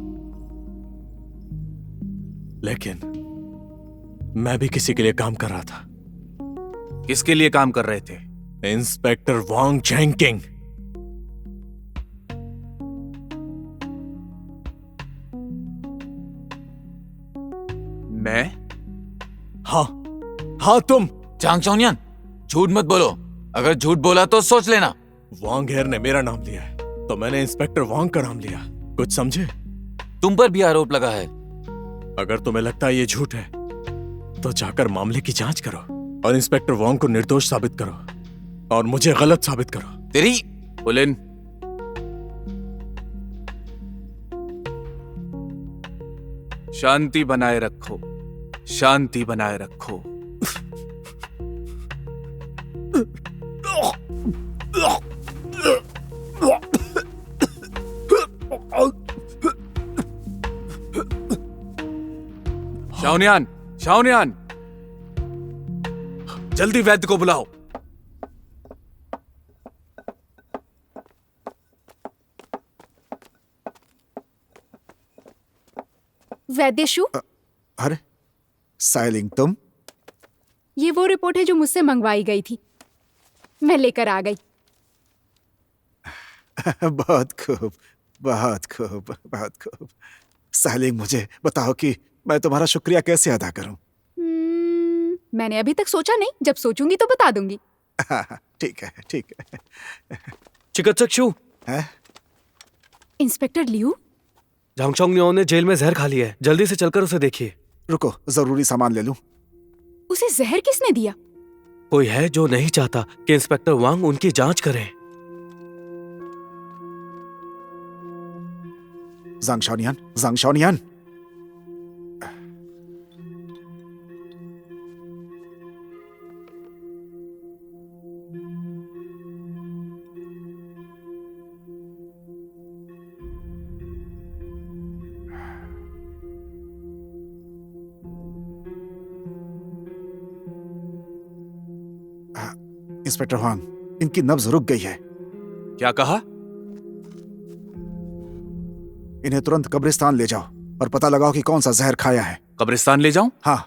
लेकिन मैं भी किसी के लिए काम कर रहा था। किसके लिए काम कर रहे थे? इंस्पेक्टर वांग चैंकिंग। मैं? हाँ हाँ तुम। चांग चौनियान, झूठ मत बोलो। अगर झूठ बोला तो सोच लेना। वांग हेयर ने मेरा नाम लिया है तो मैंने इंस्पेक्टर वांग का नाम लिया। कुछ समझे? तुम पर भी आरोप लगा है। अगर तुम्हें लगता है ये झूठ है तो जाकर मामले की जांच करो और इंस्पेक्टर वांग को निर्दोष साबित करो और मुझे गलत साबित करो। तेरी पुलिन, शांति बनाए रखो, शांति बनाए रखो। शाओनियान, शाओनियान, जल्दी वैद्य को बुलाओ। वैद्य शु, अरे साइलिंग, तुम? ये वो रिपोर्ट है जो मुझसे मंगवाई गई थी, मैं लेकर आ गई। बहुत खूब, बहुत खूब, बहुत खूब। साइलिंग, मुझे बताओ कि मैं तुम्हारा शुक्रिया कैसे अदा करूं? मैंने अभी तक सोचा नहीं, जब सोचूंगी तो बता दूंगी। ठीक है, ठीक है। चिकित्सक शू। इंस्पेक्टर लियू, झांगचोंग नियो ने जेल में जहर खा लिया है, जल्दी से चलकर उसे देखिए। रुको, जरूरी सामान ले लूं। उसे जहर किसने दिया? कोई है जो नहीं चाहता कि इंस्पेक्टर वांग उनकी जांच करें। ज़ांग शाओनियान, ज़ांग शाओनियान। इंस्पेक्टर वांग, इनकी नब्ज रुक गई है। क्या कहा? इन्हें तुरंत कब्रिस्तान ले जाओ और पता लगाओ कि कौन सा जहर खाया है। कब्रिस्तान ले जाऊं? हाँ।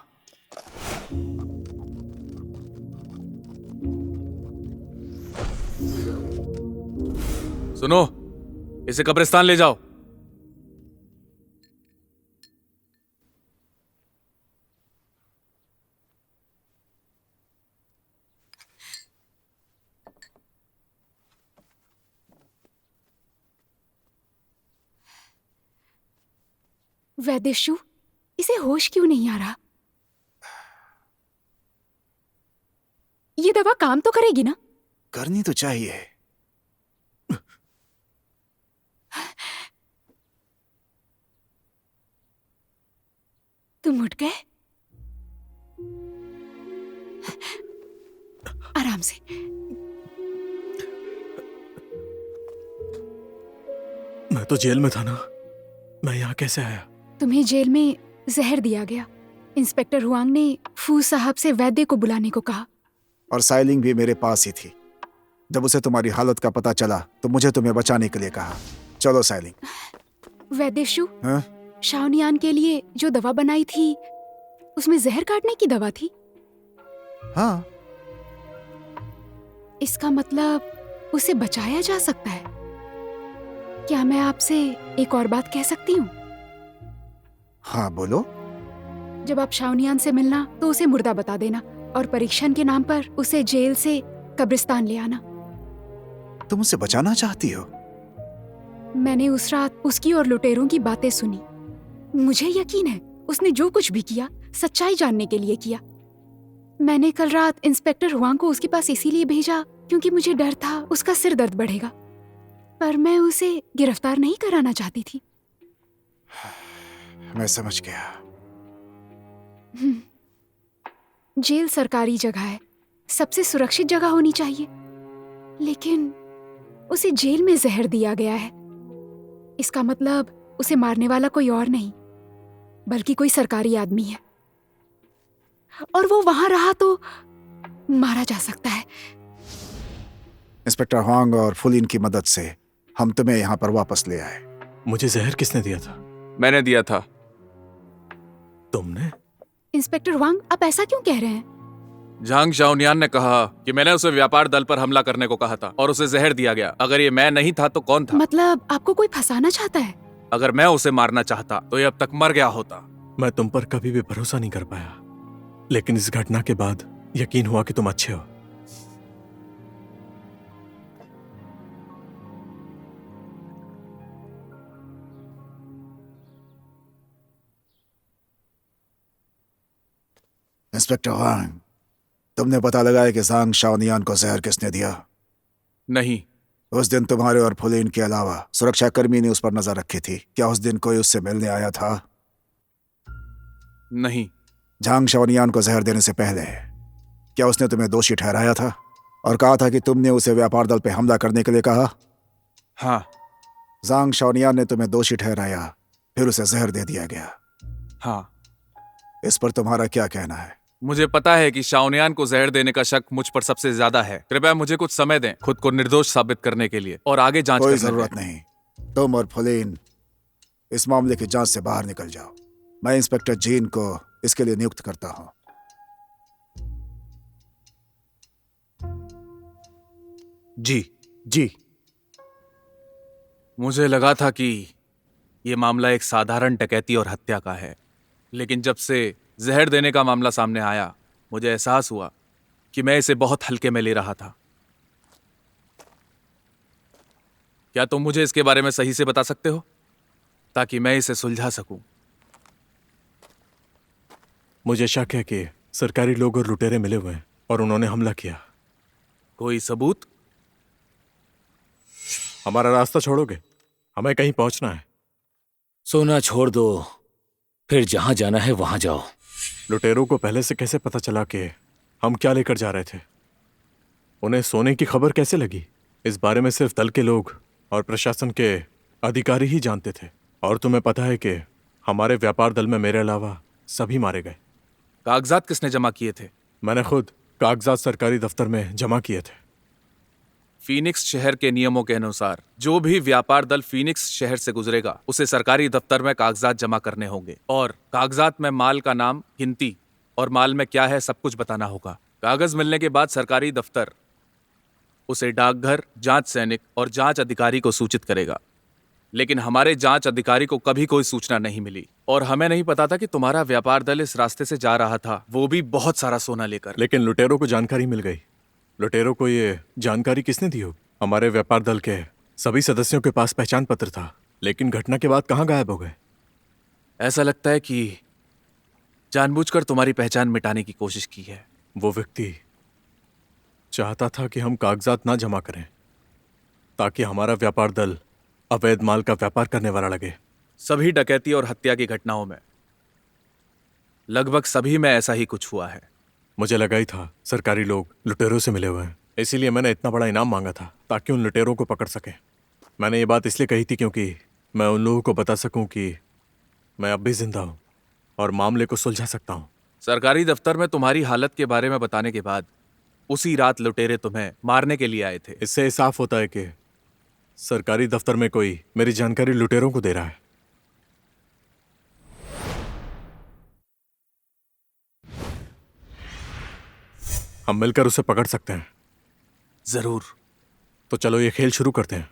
सुनो, इसे कब्रिस्तान ले जाओ। वैदेशु, इसे होश क्यों नहीं आ रहा? ये दवा काम तो करेगी ना? करनी तो चाहिए। तुम उठ गए? आराम से। मैं तो जेल में था ना, मैं यहाँ कैसे आया? तुम्हें जेल में जहर दिया गया। इंस्पेक्टर हुआंग ने फू साहब से वैद्य को बुलाने को कहा। और साइलिंग भी मेरे पास ही थी। जब उसे तुम्हारी हालत का पता चला तो मुझे तुम्हें बचाने के लिए कहा। चलो साइलिंग। वैद्यशु, शाओनियान के लिए जो दवा बनाई थी उसमें जहर काटने की दवा थी। हाँ। इसका मतलब उसे बचाया जा सकता है। क्या मैं आपसे एक और बात कह सकती हूँ? हाँ, बोलो। जब आप शाओनियान से मिलना तो उसे मुर्दा बता देना और परीक्षण के नाम पर उसे जेल से कब्रिस्तान ले आना। तुम उसे बचाना चाहती हो? मैंने उस रात उसकी और लुटेरों की बातें सुनी। मुझे यकीन है उसने जो कुछ भी किया सच्चाई जानने के लिए किया। मैंने कल रात इंस्पेक्टर हुआंग को उसके पास इसीलिए भेजा क्योंकि मुझे डर था उसका सिर दर्द बढ़ेगा, पर मैं उसे गिरफ्तार नहीं कराना चाहती थी। मैं समझ गया। जेल सरकारी जगह है, सबसे सुरक्षित जगह होनी चाहिए, लेकिन उसे जेल में जहर दिया गया है। इसका मतलब उसे मारने वाला कोई और नहीं बल्कि कोई सरकारी आदमी है, और वो वहां रहा तो मारा जा सकता है। इंस्पेक्टर हुआंग और फुलिन की मदद से हम तुम्हें यहाँ पर वापस ले आए। मुझे जहर किसने दिया था? मैंने दिया था। तुमने? इंस्पेक्टर हुआंग, आप ऐसा क्यों कह रहे हैं? झांग शाओनियान ने कहा कि मैंने उसे व्यापार दल पर हमला करने को कहा था और उसे जहर दिया गया। अगर ये मैं नहीं था तो कौन था? मतलब आपको कोई फंसाना चाहता है? अगर मैं उसे मारना चाहता तो ये अब तक मर गया होता। मैं तुम पर कभी भी भरोसा नहीं कर पाया, लेकिन इस घटना के बाद यकीन हुआ कि तुम अच्छे हो। इंस्पेक्टर वांग, तुमने पता लगाया कि ज़ांग शाओनियान को जहर किसने दिया? नहीं। उस दिन तुम्हारे और फुलीन के अलावा सुरक्षाकर्मी ने उस पर नजर रखी थी। क्या उस दिन कोई उससे मिलने आया था? नहीं। झांग शाओनियान को जहर देने से पहले क्या उसने तुम्हें दोषी ठहराया था और कहा था कि तुमने उसे व्यापार दल पे हमला करने के लिए कहा? हाँ। ज़ांग शाओनियान ने तुम्हें दोषी ठहराया, फिर उसे जहर दे दिया गया। हाँ। इस पर तुम्हारा क्या कहना है? मुझे पता है कि शाओनियान को जहर देने का शक मुझ पर सबसे ज्यादा है। कृपया मुझे कुछ समय दें खुद को निर्दोष साबित करने के लिए और आगे जांच कोई करने जरूरत नहीं। तुम और फुलीन इस मामले की जांच से बाहर निकल जाओ। मैं इंस्पेक्टर जीन को इसके लिए नियुक्त करता हूं। जी। मुझे लगा था कि यह मामला एक साधारण डकैती और हत्या का है, लेकिन जब से जहर देने का मामला सामने आया मुझे एहसास हुआ कि मैं इसे बहुत हल्के में ले रहा था। क्या तुम मुझे इसके बारे में सही से बता सकते हो ताकि मैं इसे सुलझा सकूं? मुझे शक है कि सरकारी लोग और लुटेरे मिले हुए हैं और उन्होंने हमला किया। कोई सबूत? हमारा रास्ता छोड़ोगे? हमें कहीं पहुंचना है। सोना छोड़ दो, फिर जहां जाना है वहां जाओ। लुटेरों को पहले से कैसे पता चला कि हम क्या लेकर जा रहे थे? उन्हें सोने की खबर कैसे लगी? इस बारे में सिर्फ दल के लोग और प्रशासन के अधिकारी ही जानते थे। और तुम्हें पता है कि हमारे व्यापार दल में मेरे अलावा सभी मारे गए। कागजात किसने जमा किए थे? मैंने खुद कागजात सरकारी दफ्तर में जमा किए थे। फीनिक्स शहर के नियमों के अनुसार जो भी व्यापार दल फीनिक्स शहर से गुजरेगा उसे सरकारी दफ्तर में कागजात जमा करने होंगे और कागजात में माल का नाम, गिनती और माल में क्या है सब कुछ बताना होगा। कागज मिलने के बाद सरकारी दफ्तर उसे डाकघर, जांच सैनिक और जांच अधिकारी को सूचित करेगा। लेकिन हमारे जांच अधिकारी को कभी कोई सूचना नहीं मिली और हमें नहीं पता था कि तुम्हारा व्यापार दल इस रास्ते से जा रहा था, वो भी बहुत सारा सोना लेकर। लेकिन लुटेरों को जानकारी मिल गई। लुटेरों को ये जानकारी किसने दी होगी? हमारे व्यापार दल के सभी सदस्यों के पास पहचान पत्र था, लेकिन घटना के बाद कहाँ गायब हो गए? ऐसा लगता है कि जानबूझकर तुम्हारी पहचान मिटाने की कोशिश की है। वो व्यक्ति चाहता था कि हम कागजात ना जमा करें ताकि हमारा व्यापार दल अवैध माल का व्यापार करने वाला लगे। सभी डकैती और हत्या की घटनाओं में लगभग सभी में ऐसा ही कुछ हुआ है। मुझे लगा ही था सरकारी लोग लुटेरों से मिले हुए हैं, इसीलिए मैंने इतना बड़ा इनाम मांगा था ताकि उन लुटेरों को पकड़ सके। मैंने ये बात इसलिए कही थी क्योंकि मैं उन लोगों को बता सकूं कि मैं अब भी जिंदा हूं और मामले को सुलझा सकता हूं। सरकारी दफ्तर में तुम्हारी हालत के बारे में बताने के बाद उसी रात लुटेरे तुम्हें मारने के लिए आए थे। इससे साफ होता है कि सरकारी दफ्तर में कोई मेरी जानकारी लुटेरों को दे रहा है। हम मिलकर उसे पकड़ सकते हैं। जरूर। तो चलो ये खेल शुरू करते हैं।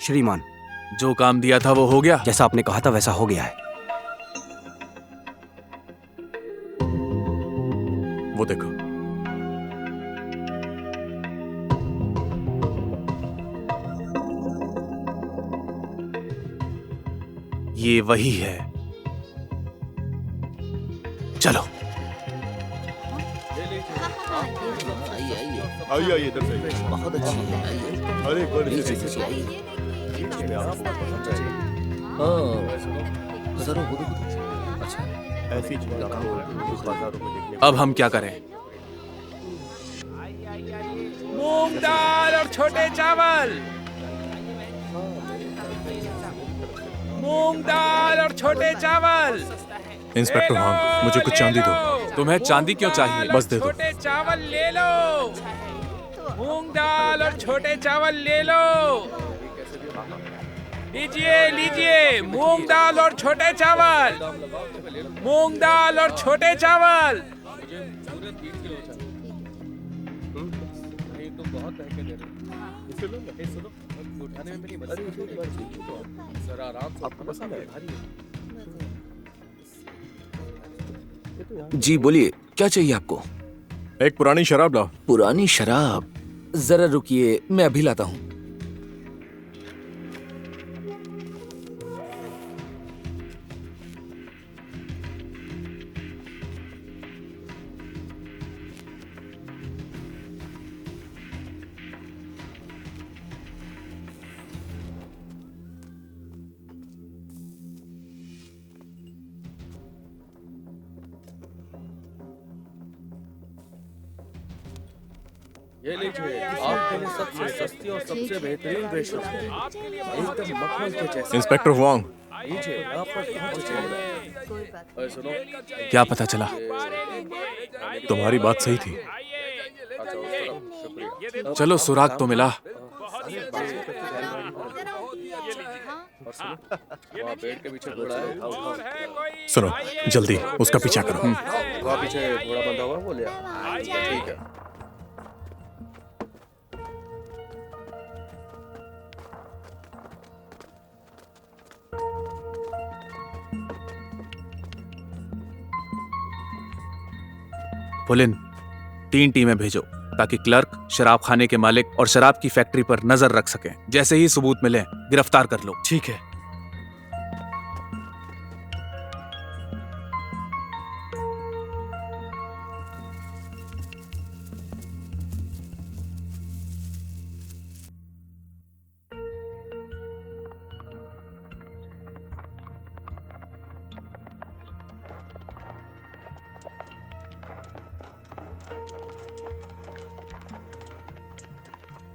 श्रीमान, जो काम दिया था वो हो गया? जैसा आपने कहा था वैसा हो गया है। वो देखो। ये वही है। चलो। आइए इधर से। बहुत अच्छी है। अरे अब हम क्या करें? मूंग दाल और छोटे चावल, मूंग दाल और छोटे चावल। इंस्पेक्टर वांग, मुझे कुछ चांदी दो। तुम्हें चांदी क्यों चाहिए? बस दे दो। छोटे चावल ले लो, मूंग दाल और छोटे चावल ले लो। लीजिए लीजिए, मूंग दाल और छोटे चावल, मूंग दाल और छोटे चावल। जी बोलिए, क्या चाहिए आपको? एक पुरानी शराब लाओ। पुरानी शराब? जरा रुकिए, मैं अभी लाता हूँ। ये लीजिए, आपके लिए सबसे सस्ती और सबसे बेहतरीन रेशम, एकदम मक्खन के जैसे। इंस्पेक्टर वांग, लीजिए, आप पर सुनो, क्या पता चला? तुम्हारी बात सही थी। चलो, सुराग तो मिला। पेड़ के पीछे घोड़ा है, सुनो, जल्दी उसका पीछा करो। वहाँ पीछे घोड़ा बंधा हुआ, वो ले आओ। ठीक है। पुलिन, 3 टीमें भेजो ताकि क्लर्क, शराब खाने के मालिक और शराब की फैक्ट्री पर नजर रख सकें। जैसे ही सबूत मिले, गिरफ्तार कर लो। ठीक है।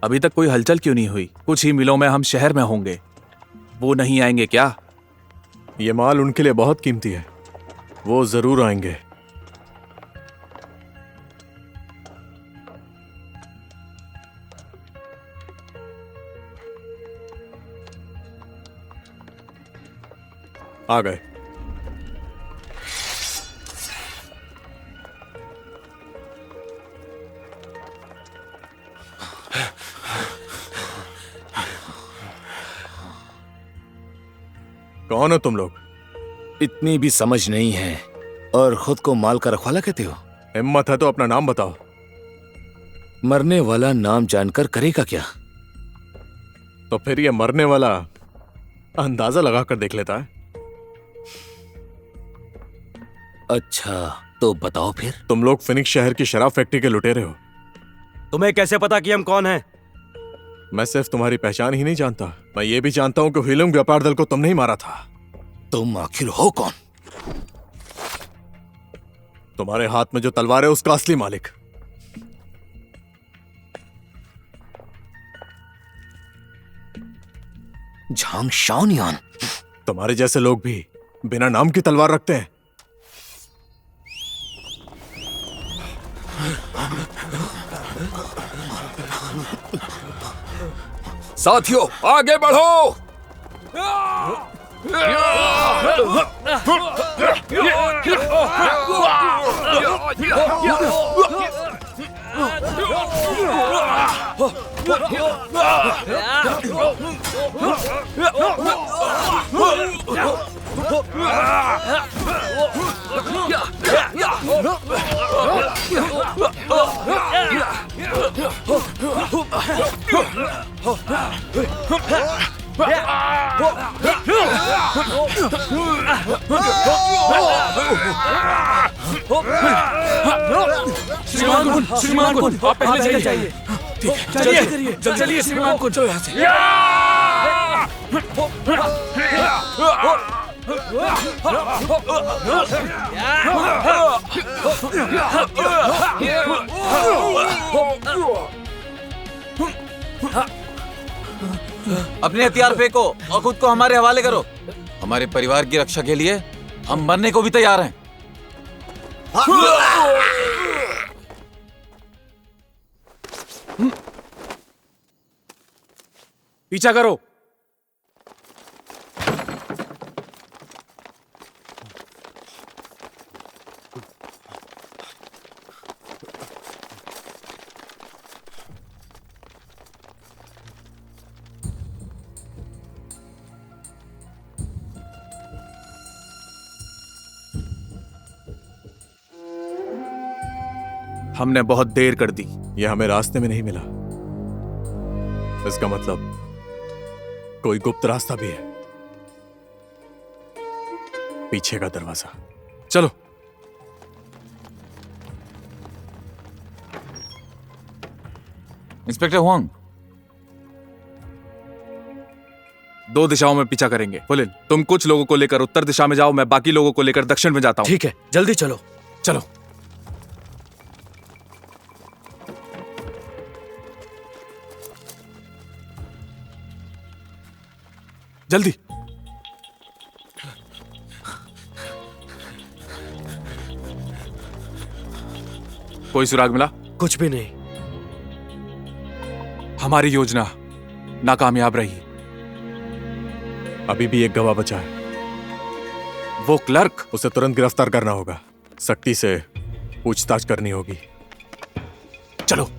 अभी तक कोई हलचल क्यों नहीं हुई? कुछ ही मिलों में हम शहर में होंगे, वो नहीं आएंगे क्या? ये माल उनके लिए बहुत कीमती है, वो जरूर आएंगे। आ गए। कौन हो तुम लोग? इतनी भी समझ नहीं है और खुद को माल का रखवाला कहते हो? हिम्मत है तो अपना नाम बताओ। मरने वाला नाम जानकर करेगा क्या? तो फिर ये मरने वाला अंदाजा लगाकर देख लेता है। अच्छा, तो बताओ फिर। तुम लोग फिनिक्स शहर की शराब फैक्ट्री के लुटेरे हो। तुम्हें कैसे पता कि हम कौन हैं? मैं सिर्फ तुम्हारी पहचान ही नहीं जानता, मैं ये भी जानता हूं कि हीलिंग व्यापार दल को तुमने ही मारा था। तुम आखिर हो कौन? तुम्हारे हाथ में जो तलवार है उसका असली मालिक। झांग शाओनियान। तुम्हारे जैसे लोग भी बिना नाम की तलवार रखते हैं। साथियों, आगे बढ़ो। श्रीमान कुंड, आप पहले जाइए। ठीक है, चलिए चलिए श्रीमान कुंड, चलो यहाँ से। अपने हथियार फेंको और खुद को हमारे हवाले करो। हमारे परिवार की रक्षा के लिए हम मरने को भी तैयार हैं। पीछा करो। हमने बहुत देर कर दी। ये हमें रास्ते में नहीं मिला। इसका मतलब कोई गुप्त रास्ता भी है। पीछे का दरवाजा। चलो। इंस्पेक्टर हुआंग, 2 दिशाओं में पीछा करेंगे। पुलिन, तुम कुछ लोगों को लेकर उत्तर दिशा में जाओ, मैं बाकी लोगों को लेकर दक्षिण में जाता हूं। ठीक है, जल्दी चलो। चलो। जल्दी। कोई सुराग मिला? कुछ भी नहीं। हमारी योजना नाकामयाब रही। अभी भी एक गवाह बचा है। वो क्लर्क। उसे तुरंत गिरफ्तार करना होगा। सख्ती से पूछताछ करनी होगी। चलो।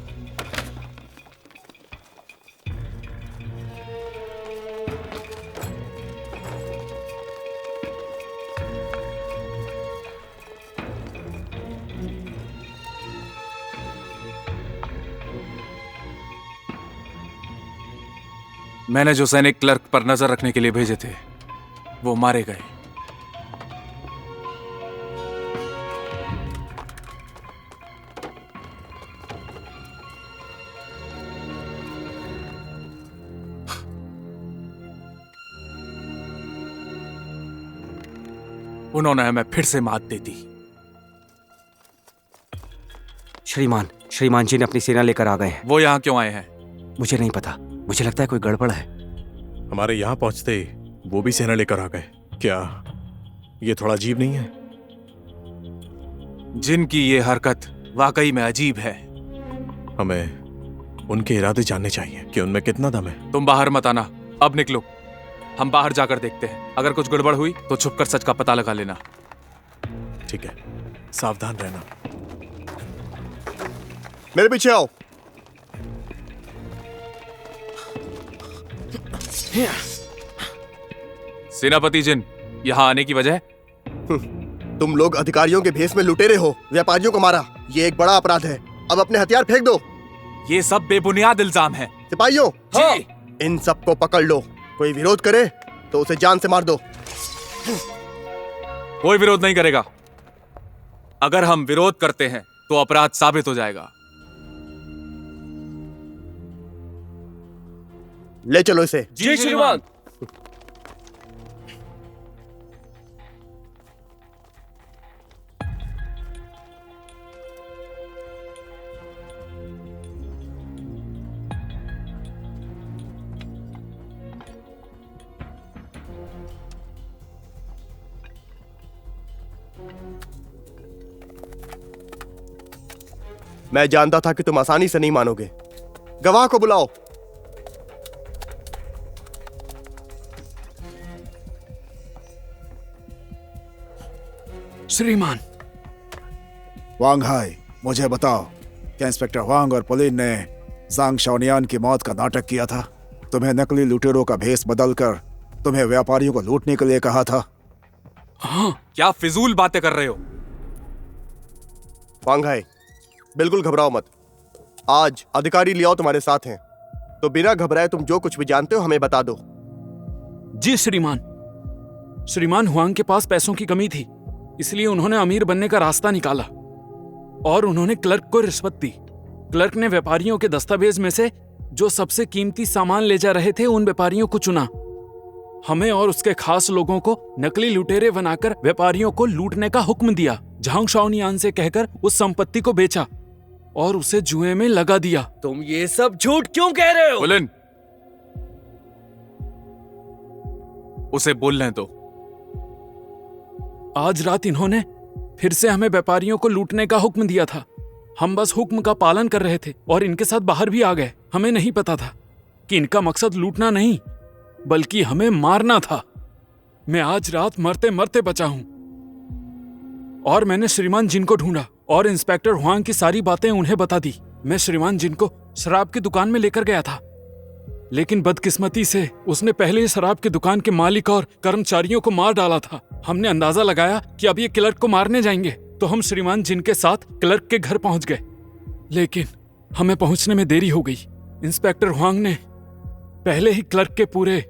मैंने जो सैनिक क्लर्क पर नजर रखने के लिए भेजे थे वो मारे गए। उन्होंने हमें फिर से मात दे दी। श्रीमान जी ने अपनी सेना लेकर आ गए हैं। वो यहाँ क्यों आए हैं? मुझे नहीं पता, मुझे लगता है कोई गड़बड़ है। हमारे यहाँ पहुंचते ही वो भी सेना लेकर आ गए। क्या ये थोड़ा अजीब नहीं है? जिनकी ये हरकत वाकई में अजीब है। हमें उनके इरादे जानने चाहिए कि उनमें कितना दम है। तुम बाहर मत आना, अब निकलो। हम बाहर जाकर देखते हैं। अगर कुछ गड़बड़ हुई तो छुपकर सच का पता लगा लेना। ठीक है, सावधान रहना। मेरे पीछे आओ। सेनापति जिन, यहाँ आने की वजह? तुम लोग अधिकारियों के भेष में लुटेरे हो, व्यापारियों को मारा। ये एक बड़ा अपराध है। अब अपने हथियार फेंक दो। ये सब बेबुनियाद इल्जाम है। सिपाहियों, हाँ। इन सबको पकड़ लो। कोई विरोध करे तो उसे जान से मार दो। कोई विरोध नहीं करेगा। अगर हम विरोध करते हैं तो अपराध साबित हो जाएगा। ले चलो इसे। जी श्रीमान। मैं जानता था कि तुम आसानी से नहीं मानोगे। गवाह को बुलाओ। श्रीमान। वांग हाई, मुझे बताओ, क्या इंस्पेक्टर वांग और पुलिन ने ज़ांग शाओनियान की मौत का नाटक किया था? तुम्हें नकली लुटेरों का भेष बदलकर तुम्हें व्यापारियों को लूटने के लिए कहा था? हाँ। क्या फिजूल बातें कर रहे हो? वांग हाई, बिल्कुल घबराओ मत। आज अधिकारी लियाओ तुम्हारे साथ हैं, तो बिना घबराए तुम जो कुछ भी जानते हो हमें बता दो। जी श्रीमान। श्रीमान, हुआंग के पास पैसों की कमी थी, इसलिए उन्होंने अमीर बनने का रास्ता निकाला और उन्होंने क्लर्क को रिश्वत दी। क्लर्क ने व्यापारियों के दस्तावेज में से जो सबसे कीमती सामान ले जा रहे थे उन व्यापारियों को चुना। हमें और उसके खास लोगों को नकली लुटेरे बनाकर व्यापारियों को लूटने का हुक्म दिया। झांग शाओनियान से कहकर उस संपत्ति को बेचा और उसे जुए में लगा दिया। तुम ये सब झूठ क्यों कह रहे हो? पुलिन, उसे बोलने दो। आज रात इन्होंने फिर से हमें व्यापारियों को लूटने का हुक्म दिया था। हम बस हुक्म का पालन कर रहे थे और इनके साथ बाहर भी आ गए। हमें नहीं पता था कि इनका मकसद लूटना नहीं बल्कि हमें मारना था। मैं आज रात मरते मरते बचा हूं और मैंने श्रीमान जिन को ढूंढा और इंस्पेक्टर हुआंग की सारी बातें उन्हें बता दी। मैं श्रीमान जिन को शराब की दुकान में लेकर गया था, लेकिन बदकिस्मती से उसने पहले ही शराब की दुकान के मालिक और कर्मचारियों को मार डाला था। हमने अंदाजा लगाया कि अब ये क्लर्क को मारने जाएंगे, तो हम श्रीमान जिन के साथ क्लर्क के घर पहुंच गए, लेकिन हमें पहुंचने में देरी हो गई। इंस्पेक्टर हुआंग ने पहले ही क्लर्क के पूरे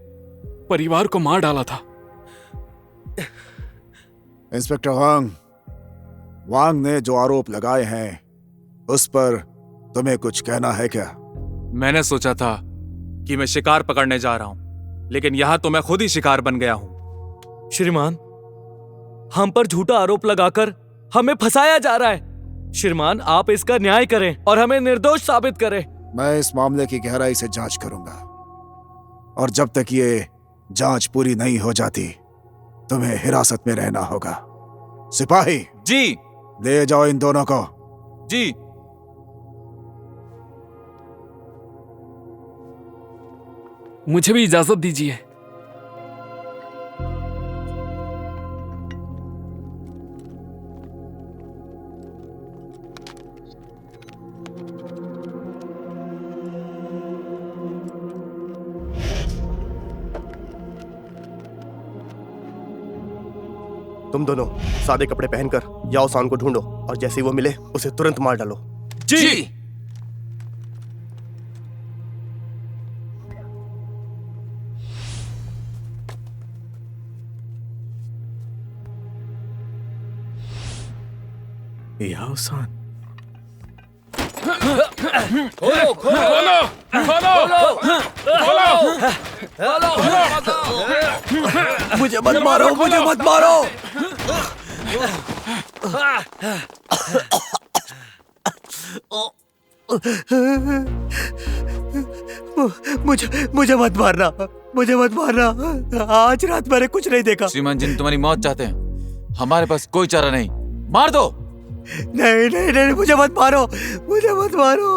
परिवार को मार डाला था। इंस्पेक्टर वांग ने जो आरोप लगाए हैं उस पर तुम्हें कुछ कहना है क्या? मैंने सोचा था कि मैं शिकार पकड़ने जा रहा हूं, लेकिन यहां तो मैं खुद ही शिकार बन गया हूं। श्रीमान, हम पर झूठा आरोप लगाकर हमें फंसाया जा रहा है। श्रीमान, आप इसका न्याय करें और हमें निर्दोष साबित करें। मैं इस मामले की गहराई से जांच करूंगा और जब तक ये जांच पूरी नहीं हो जाती तुम्हें हिरासत में रहना होगा। सिपाही जी, ले जाओ इन दोनों को। जी। मुझे भी इजाजत दीजिए। तुम दोनों सादे कपड़े पहनकर याओ सान को ढूंढो और जैसे ही वो मिले उसे तुरंत मार डालो। जी। याओ सान, खोलो खोलो खोलो खोलो खोलो। मुझे मत मारो, मुझे मत मारो। मुझे मत मारना, मुझे मत मारना। आज रात मैंने कुछ नहीं देखा। श्रीमान जिन तुम्हारी मौत चाहते हैं, हमारे पास कोई चारा नहीं। मार दो। नहीं नहीं नहीं, मुझे मत मारो, मुझे मत मारो।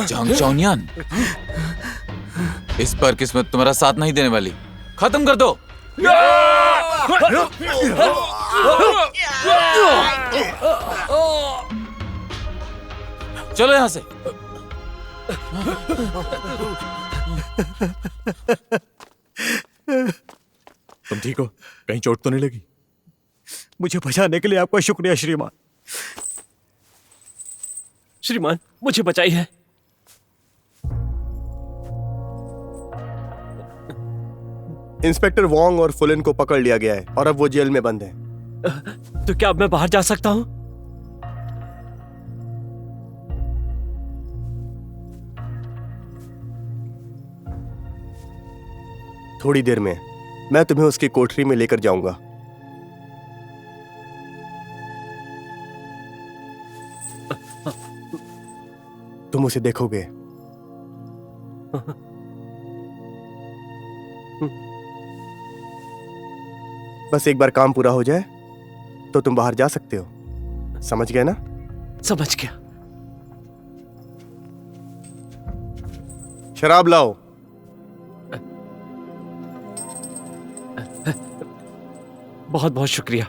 झांग चौनियान, इस पर किस्मत तुम्हारा साथ नहीं देने वाली। खत्म कर दो। चलो यहां से। तुम ठीक हो? कहीं चोट तो नहीं लगी? मुझे बचाने के लिए आपका शुक्रिया श्रीमान। श्रीमान, मुझे बचाइए। इंस्पेक्टर वोंग और फुलिन को पकड़ लिया गया है और अब वो जेल में बंद है। तो क्या अब मैं बाहर जा सकता हूं? थोड़ी देर में मैं तुम्हें उसकी कोठरी में लेकर जाऊंगा। तुम उसे देखोगे। बस एक बार काम पूरा हो जाए तो तुम बाहर जा सकते हो। समझ गए ना? समझ गया। शराब लाओ। बहुत बहुत शुक्रिया।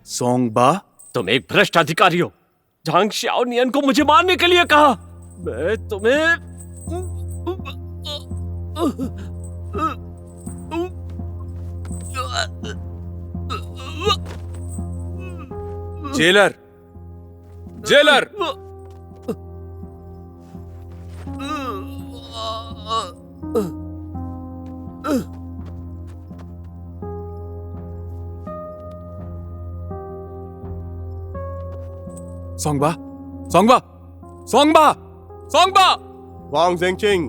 सोंगबा, तुम एक भ्रष्ट अधिकारी हो। झांग शाओनियन को मुझे मारने के लिए कहा। मैं तुम्हें जेलर, जेलर, सोंगबा, सोंगबा, सोंगबा, सोंगबा। वांग ज़ेंगचिंग,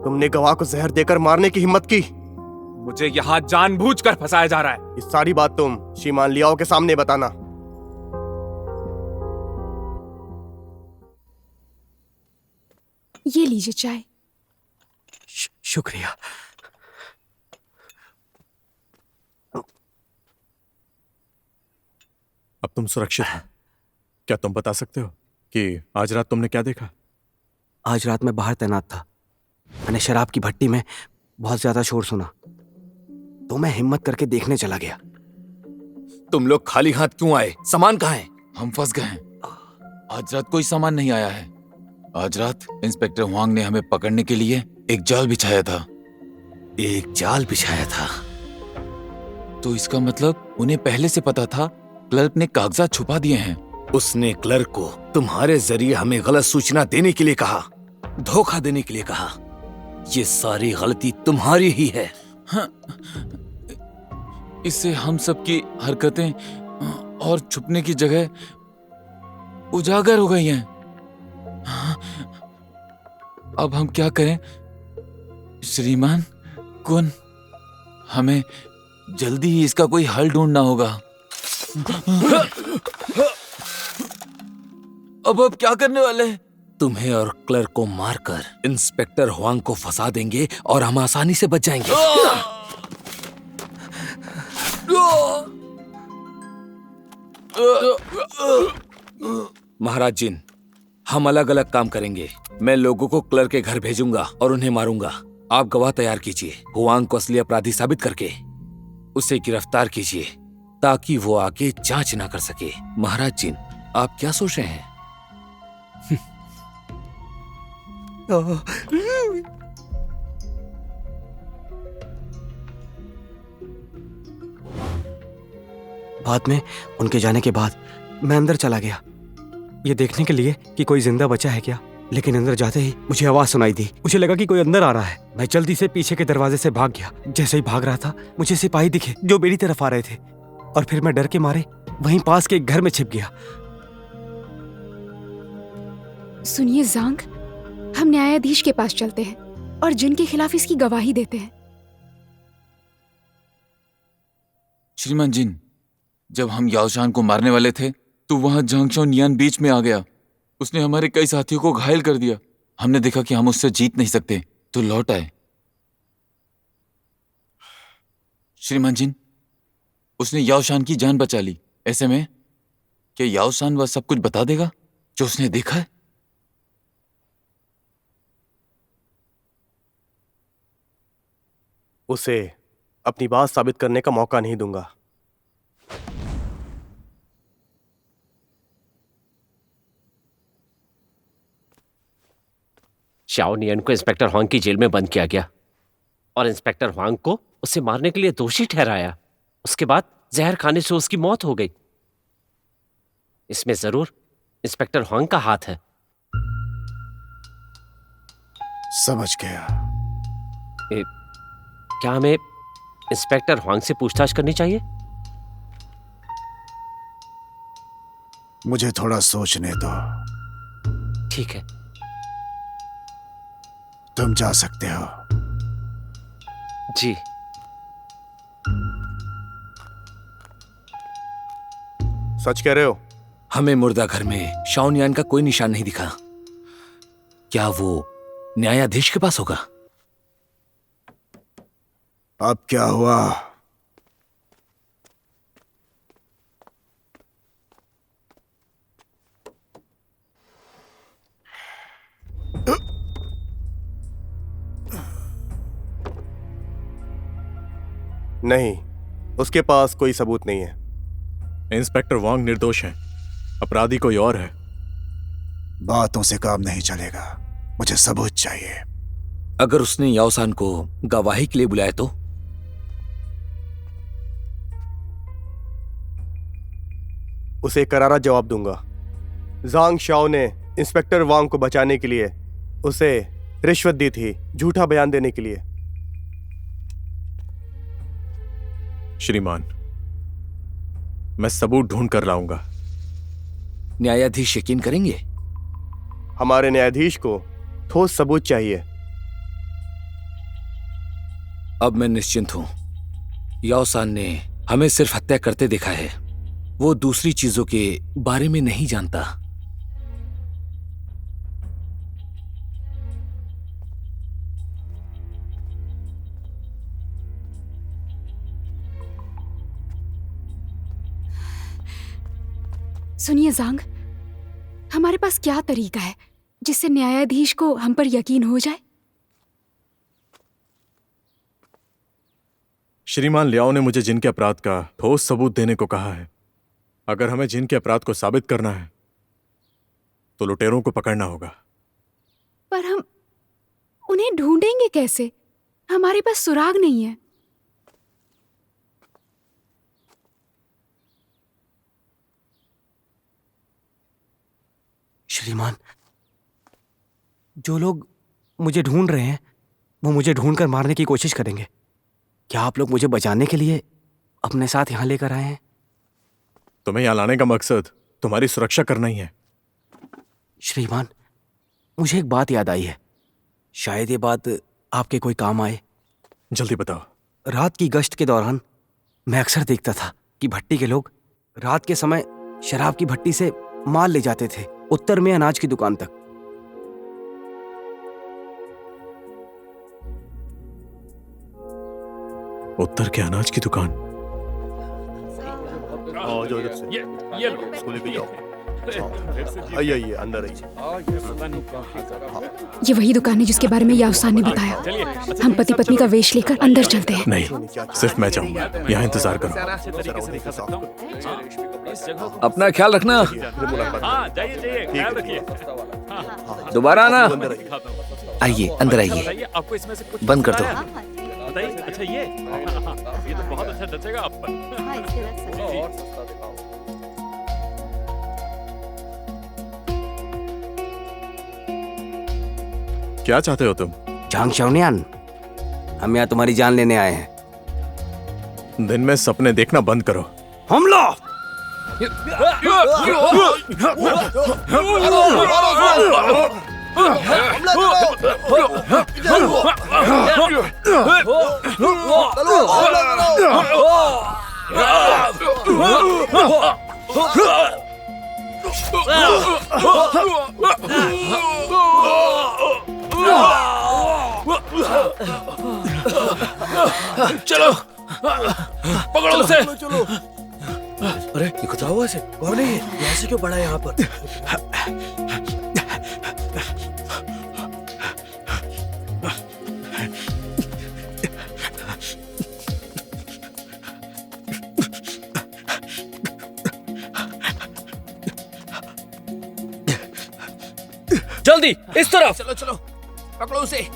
तुमने गवाह को जहर देकर मारने की हिम्मत की। मुझे यहाँ जानबूझकर फंसाया जा रहा है। इस सारी बात तुम श्रीमान लियाओ के सामने बताना। ये लीजिए चाय। शुक्रिया। अब तुम सुरक्षित हो। क्या तुम बता सकते हो कि आज रात तुमने क्या देखा? आज रात मैं बाहर तैनात था। मैंने शराब की भट्टी में बहुत ज्यादा शोर सुना, तो मैं हिम्मत करके देखने चला गया। तुम लोग खाली हाथ क्यों आए? सामान कहाँ है? हम फंस गए हैं। आज रात कोई सामान नहीं आया है। आज रात इंस्पेक्टर हुआंग ने हमें पकड़ने के लिए एक जाल बिछाया था। एक जाल बिछाया था? तो इसका मतलब उन्हें पहले से पता था क्लर्क ने कागजात छुपा दिए हैं। उसने क्लर्क को तुम्हारे जरिए हमें गलत सूचना देने के लिए कहा, धोखा देने के लिए कहा। ये सारी गलती तुम्हारी ही है। हाँ, इससे हम सबकी हरकतें और छुपने की जगह उजागर हो गई हैं। अब हम क्या करें श्रीमान कुन? हमें जल्दी ही इसका कोई हल ढूंढना होगा। अब क्या करने वाले हैं? तुम्हें और क्लर्क को मारकर इंस्पेक्टर हुआंग को फंसा देंगे और हम आसानी से बच जाएंगे। महाराज जिन, हम अलग अलग काम करेंगे। मैं लोगों को क्लर्क के घर भेजूंगा और उन्हें मारूंगा। आप गवाह तैयार कीजिए। हुआंग को असली अपराधी साबित करके उसे गिरफ्तार कीजिए ताकि वो आगे जांच ना कर सके। महाराज जिन, आप क्या सोच रहे हैं? बाद में उनके जाने के बाद मैं अंदर चला गया, ये देखने के लिए कि कोई जिंदा बचा है क्या। लेकिन अंदर जाते ही मुझे आवाज सुनाई दी। मुझे लगा कि कोई अंदर आ रहा है। मैं जल्दी से पीछे के दरवाजे से भाग गया। जैसे ही भाग रहा था मुझे सिपाही दिखे जो मेरी तरफ आ रहे थे, और फिर मैं डर के मारे वहीं पास के एक घर में छिप गया। सुनिए ज़ांग, हम न्यायाधीश के पास चलते हैं और जिनके खिलाफ इसकी गवाही देते हैं। श्रीमान जिन, जब हम याओशान को मारने वाले थे तो वहां झांगशो नियान बीच में आ गया। उसने हमारे कई साथियों को घायल कर दिया। हमने देखा कि हम उससे जीत नहीं सकते तो लौट आए। श्रीमान जिन, उसने याओशान की जान बचा ली। ऐसे में क्या याओशान वह सब कुछ बता देगा जो उसने देखा है? उसे अपनी बात साबित करने का मौका नहीं दूंगा। शाओ नियन को इंस्पेक्टर हुआंग की जेल में बंद किया गया और इंस्पेक्टर हुआंग को उसे मारने के लिए दोषी ठहराया। उसके बाद जहर खाने से उसकी मौत हो गई। इसमें जरूर इंस्पेक्टर हुआंग का हाथ है। समझ गया। क्या हमें इंस्पेक्टर हुआंग से पूछताछ करनी चाहिए? मुझे थोड़ा सोचने दो। ठीक है, तुम जा सकते हो। जी। सच कह रहे हो? हमें मुर्दा घर में शाओनियान का कोई निशान नहीं दिखा। क्या वो न्यायाधीश के पास होगा? अब क्या हुआ? नहीं, उसके पास कोई सबूत नहीं है। इंस्पेक्टर वांग निर्दोष हैं। अपराधी कोई और है। बातों से काम नहीं चलेगा, मुझे सबूत चाहिए। अगर उसने याओसान को गवाही के लिए बुलाया तो? उसे करारा जवाब दूंगा। ज़ांग शाओ ने इंस्पेक्टर वांग को बचाने के लिए उसे रिश्वत दी थी, झूठा बयान देने के लिए। श्रीमान, मैं सबूत ढूंढ कर लाऊंगा। न्यायाधीश यकीन करेंगे? हमारे न्यायाधीश को ठोस सबूत चाहिए। अब मैं निश्चिंत हूं। याओसान ने हमें सिर्फ हत्या करते देखा है, वो दूसरी चीजों के बारे में नहीं जानता। सुनिए जांग, हमारे पास क्या तरीका है जिससे न्यायाधीश को हम पर यकीन हो जाए? श्रीमान लियाओ ने मुझे जिन के अपराध का ठोस सबूत देने को कहा है। अगर हमें जिन के अपराध को साबित करना है तो लुटेरों को पकड़ना होगा। पर हम उन्हें ढूंढेंगे कैसे? हमारे पास सुराग नहीं है। श्रीमान, जो लोग मुझे ढूंढ रहे हैं वो मुझे ढूंढकर मारने की कोशिश करेंगे। क्या आप लोग मुझे बचाने के लिए अपने साथ यहां लेकर आए हैं? तुम्हें यहां लाने का मकसद तुम्हारी सुरक्षा करना ही है। श्रीमान, मुझे एक बात याद आई है। शायद ये बात आपके कोई काम आए। जल्दी बताओ। रात की गश्त के दौरान मैं अक्सर देखता था कि भट्टी के लोग रात के समय शराब की भट्टी से माल ले जाते थे उत्तर में अनाज की दुकान तक। उत्तर के अनाज की दुकान? ये लो, इसको लेके जाओ। आइए अंदर आइए। ये वही दुकान है जिसके बारे में याओसान ने बताया। हम पति पत्नी का वेश लेकर अंदर चलते हैं। नहीं, सिर्फ मैं जाऊंगा। यहाँ इंतजार करो। अपना ख्याल रखना। दोबारा आना। आइए, अंदर आइए। बंद कर दो। अच्छा ये तो बहुत अच्छा जचेगा आप पर। क्या चाहते हो तुम? झांग शाओनियान, हम यहाँ तुम्हारी जान लेने आए हैं। दिन में सपने देखना बंद करो। हमला! चलो, पकड़ो उसे। अरे ये खुदा हुआ से कौन है? ये ऐसे क्यों पड़ा है यहाँ पर? जल्दी इस तरफ। चलो चलो, पकड़ो उसे।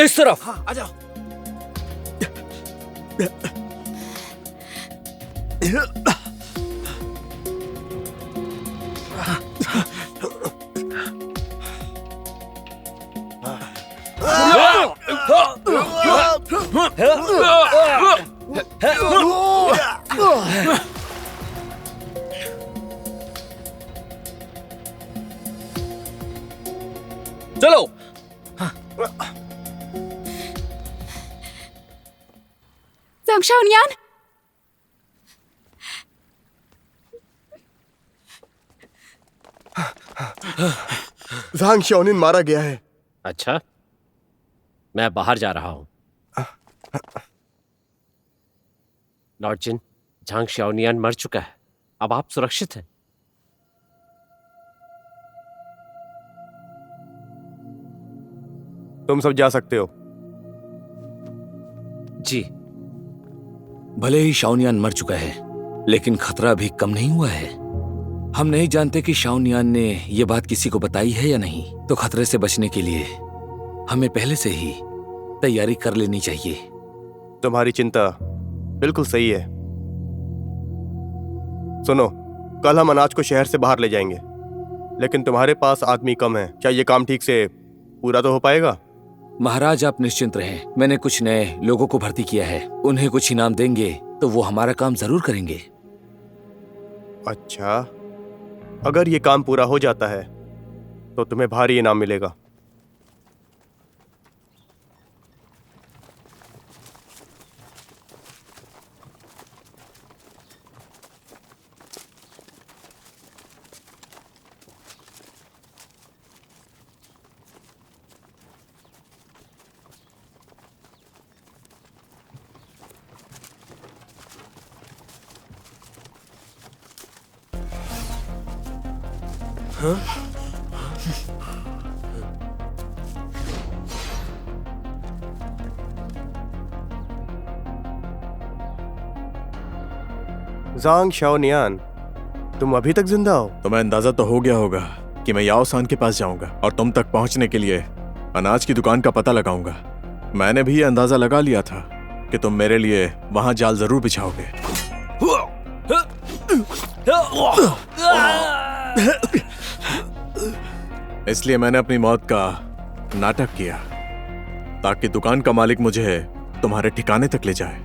इस तरफ। हाँ, आ जाओ। चलो। झांग शाओनियान, झांग शाओनियान मारा गया है। अच्छा, मैं बाहर जा रहा हूं। लॉर्ड जिन, झांग शाओनियान मर चुका है। अब आप सुरक्षित हैं। तुम सब जा सकते हो। जी। भले ही शाओनियान मर चुका है, लेकिन खतरा अभी कम नहीं हुआ है। हम नहीं जानते कि शाओनियान ने यह बात किसी को बताई है या नहीं, तो खतरे से बचने के लिए हमें पहले से ही तैयारी कर लेनी चाहिए। तुम्हारी चिंता बिल्कुल सही है। सुनो, कल हम अनाज को शहर से बाहर ले जाएंगे, लेकिन तुम्हारे पास आदमी कम है। क्या ये काम ठीक से पूरा तो हो पाएगा? महाराज आप निश्चिंत रहें, मैंने कुछ नए लोगों को भर्ती किया है, उन्हें कुछ इनाम देंगे तो वो हमारा काम जरूर करेंगे। अच्छा, अगर ये काम पूरा हो जाता है तो तुम्हें भारी इनाम मिलेगा। ज़ांग शाओनियान, तुम अभी तक जिंदा हो? तुम्हें अंदाजा तो हो गया होगा कि मैं याओ सान के पास जाऊंगा और तुम तक पहुंचने के लिए अनाज की दुकान का पता लगाऊंगा। मैंने भी ये अंदाजा लगा लिया था कि तुम मेरे लिए वहां जाल जरूर बिछाओगे। इसलिए मैंने अपनी मौत का नाटक किया ताकि दुकान का मालिक मुझे तुम्हारे ठिकाने तक ले जाए।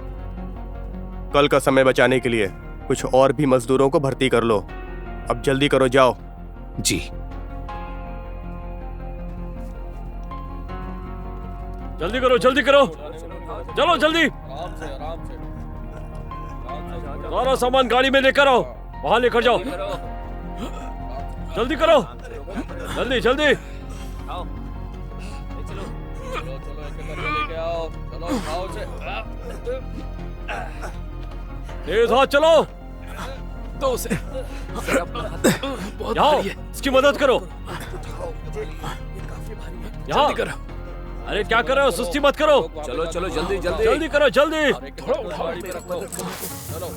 कल का समय बचाने के लिए कुछ और भी मजदूरों को भर्ती कर लो। अब जल्दी करो, जाओ। जी। जल्दी करो, जल्दी करो, चलो जल्दी। सारा सामान गाड़ी में लेकर आओ, वहां लेकर जाओ। जल्दी करो, जल्दी जल्दी। तेज हाथ चलो। तो उसे जाओ, इसकी मदद करो। जल्दी करो। अरे क्या कर रहे हो, सुस्ती मत करो। चलो चलो जल्दी जल्दी जल्दी करो, जल्दी। थोड़ा उठाओ,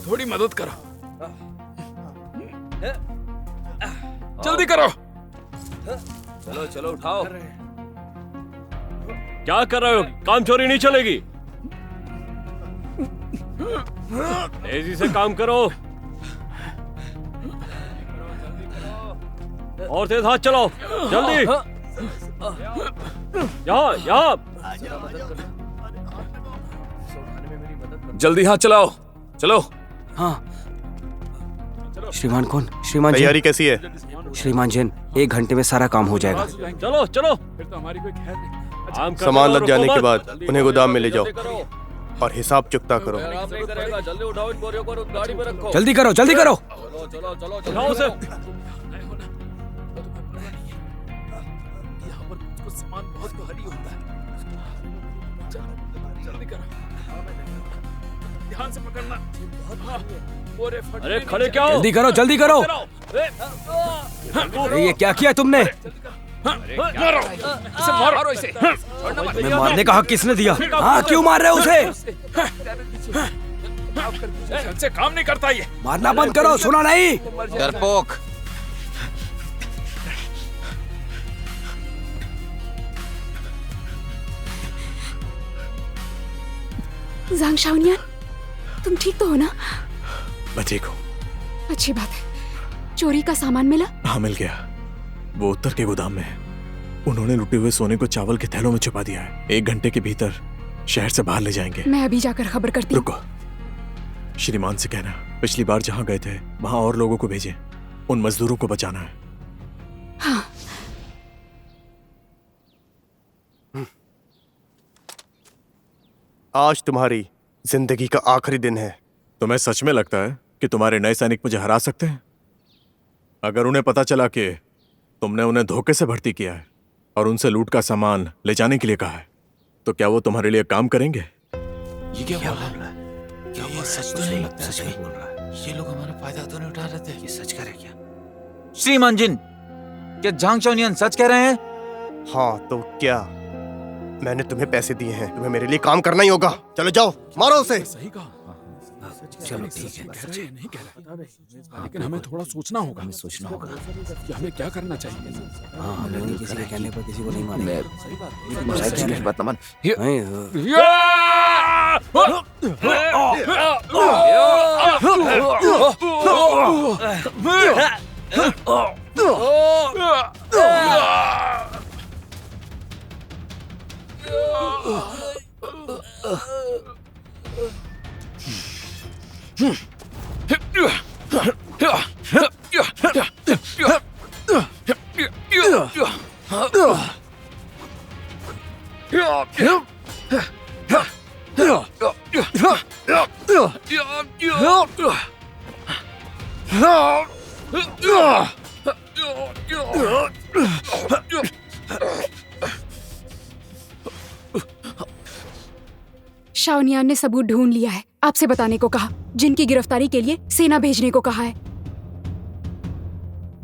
थोड़ी मदद करो, जल्दी करो। चलो चलो उठाओ। क्या कर रहे हो, काम चोरी नहीं चलेगी। तेजी से काम करो और तेज हाथ चलाओ, जल्दी। यहाँ यहाँ जल्दी हाथ चलाओ, चलो। हाँ श्रीमान कौन? श्रीमान तैयारी कैसी है? श्रीमान जैन, 1 घंटे में सारा काम हो जाएगा। चलो चलो। फिर तो हमारी कोई खैर नहीं। सामान लग जाने के बाद उन्हें गोदाम में ले जाओ और हिसाब चुकता करो। जल्दी उठाओ इन बोरियों को, गाड़ी में रखो। जल्दी करो, जल्दी करो। चलो चलो उठाओ उसे। यहाँ पर कुछ सामान बहुत भारी होता है। जल्दी करो, ध्यान से पकड़ना। अरे खड़े क्या हो? जल्दी करो, जल्दी करो। अरे ये क्या किया तुमने? मारो इसे, मारो इसे। मैं मारने का हक किसने दिया? हाँ क्यों मार रहे हो उसे? से काम नहीं करता ये। मारना बंद करो, सुना नहीं? डरपोक। ज़ांग शाओनियान, तुम ठीक तो हो ना? मैं ठीक हूँ। अच्छी बात है। चोरी का सामान मिला? हाँ मिल गया, वो उत्तर के गोदाम में है। उन्होंने लुटे हुए सोने को चावल के थैलों में छुपा दिया है। 1 घंटे के भीतर शहर से बाहर ले जाएंगे। मैं अभी जाकर खबर करती हूँ। रुको, श्रीमान से कहना पिछली बार जहाँ गए थे वहां और लोगों को भेजें, उन मजदूरों को बचाना है। हाँ। आज तुम्हारी जिंदगी का आखिरी दिन है। तुम्हें सच में लगता है कि तुम्हारे नए सैनिक मुझे हरा सकते हैं? अगर उन्हें पता चला कि तुमने उन्हें धोखे से भर्ती किया है और उनसे लूट का सामान ले जाने के लिए कहा है, तो क्या वो तुम्हारे लिए काम करेंगे? ये क्या बोल रहा है? क्या ये सच तो नहीं लगता? सच में बोल रहा है। ये लोग हमारा फायदा तो नहीं उठा रहे थे? ये सच कह रहे क्या? श्रीमान जिन, क्या झांग शाओनियान सच कह रहे हैं? हाँ तो क्या, मैंने तुम्हें पैसे दिए हैं, तुम्हें मेरे लिए काम करना ही होगा। चलो जाओ, मारो उसे। सही कहा। चलो ठीक है, कह रहे हैं, नहीं कह रहे, लेकिन हमें थोड़ा सोचना होगा। हमें सोचना होगा कि हमें क्या करना चाहिए। हाँ हम किसी के कहने पर किसी को नहीं मारेंगे। बात न मान। शाओनियान ने सबूत ढूंढ लिया है, आपसे बताने को कहा, जिनकी गिरफ्तारी के लिए सेना भेजने को कहा है।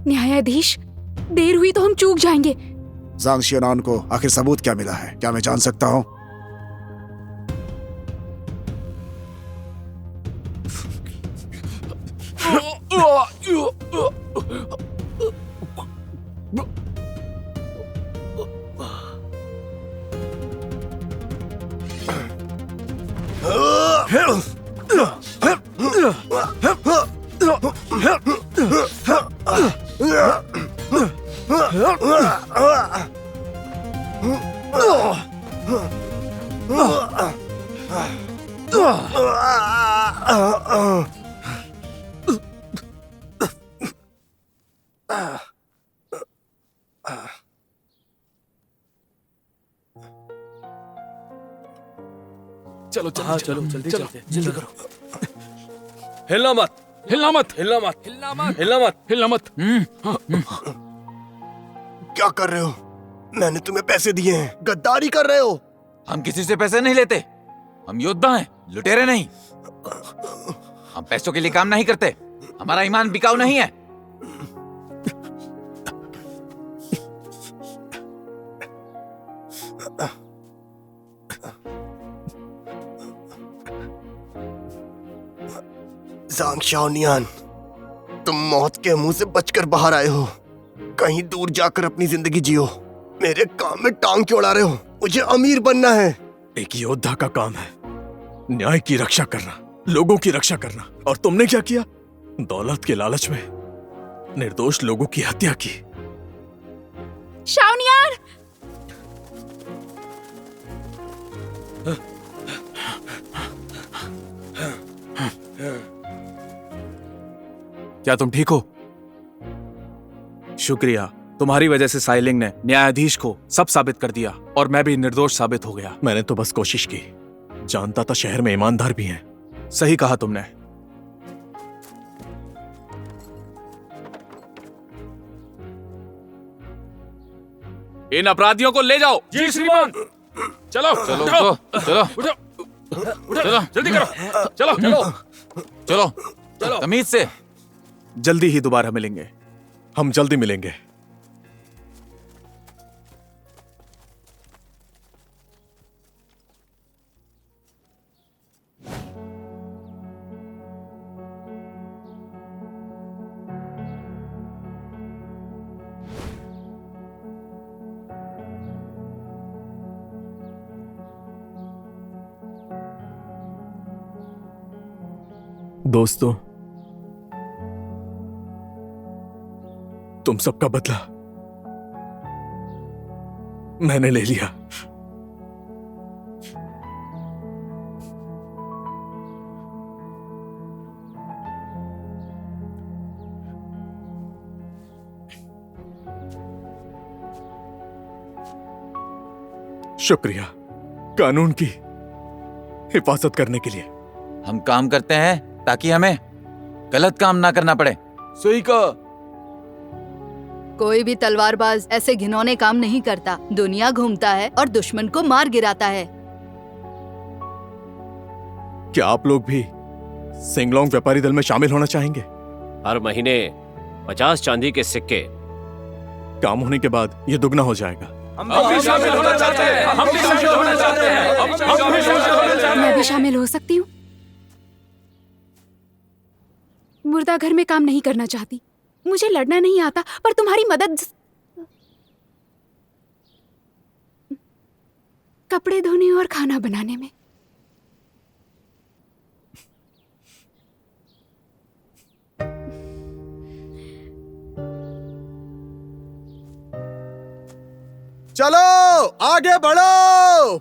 न्यायाधीश, देर हुई तो हम चूक जाएंगे। ज़ांग शियानान को आखिर सबूत क्या मिला है? क्या मैं जान सकता हूँ? चलो चलो चलो जल्दी चलते, जल्दी करो। हिलना मत, हिलना मत, हिलना मत, हिलना मत, हिलना मत, हिलना मत। क्या कर रहे हो? मैंने तुम्हें पैसे दिए हैं, गद्दारी कर रहे हो। हम किसी से पैसे नहीं लेते, हम योद्धा हैं, लुटेरे नहीं। हम पैसों के लिए काम नहीं करते, हमारा ईमान बिकाऊ नहीं है। ज़ांग शाओनियान, तुम मौत के मुंह से बचकर बाहर आए हो। कहीं दूर जाकर अपनी जिंदगी जियो। मेरे काम में टांग क्यों अड़ा रहे हो? मुझे अमीर बनना है। एक योद्धा का काम है न्याय की रक्षा करना, लोगों की रक्षा करना, और तुमने क्या किया? दौलत के लालच में निर्दोष लोगों की हत्या की। शाओनियान! क्या तुम ठीक हो? शुक्रिया, तुम्हारी वजह से साइलिंग ने न्यायाधीश को सब साबित कर दिया और मैं भी निर्दोष साबित हो गया। मैंने तो बस कोशिश की, जानता था शहर में ईमानदार भी हैं। सही कहा तुमने। इन अपराधियों को ले जाओ। जी श्रीमान। चलो चलो उठो, चलो उठो, उठो, चलो जल्दी करो। चलो चलो चलो चलो। तमीज से। जल्दी ही दोबारा मिलेंगे। हम जल्दी मिलेंगे। दोस्तों, तुम सबका बदला मैंने ले लिया। शुक्रिया कानून की हिफाजत करने के लिए। हम काम करते हैं ताकि हमें गलत काम ना करना पड़े। सही कहा। कोई भी तलवारबाज ऐसे घिनौने काम नहीं करता। दुनिया घूमता है और दुश्मन को मार गिराता है। क्या आप लोग भी सिंगलोंग व्यापारी दल में शामिल होना चाहेंगे? हर महीने 50 चांदी के सिक्के। काम होने के बाद ये दुगना हो जाएगा। हम भी शामिल होना चाहते हैं। हम भी शामिल होना चाहते हैं। हम भी शामिल होना चाहते हैं। मैं भी शामिल हो सकती हूँ। मुर्दा घर में काम नहीं करना चाहती। मुझे लड़ना नहीं आता, पर तुम्हारी मदद। कपड़े धोने और खाना बनाने में। चलो आगे बढ़ो।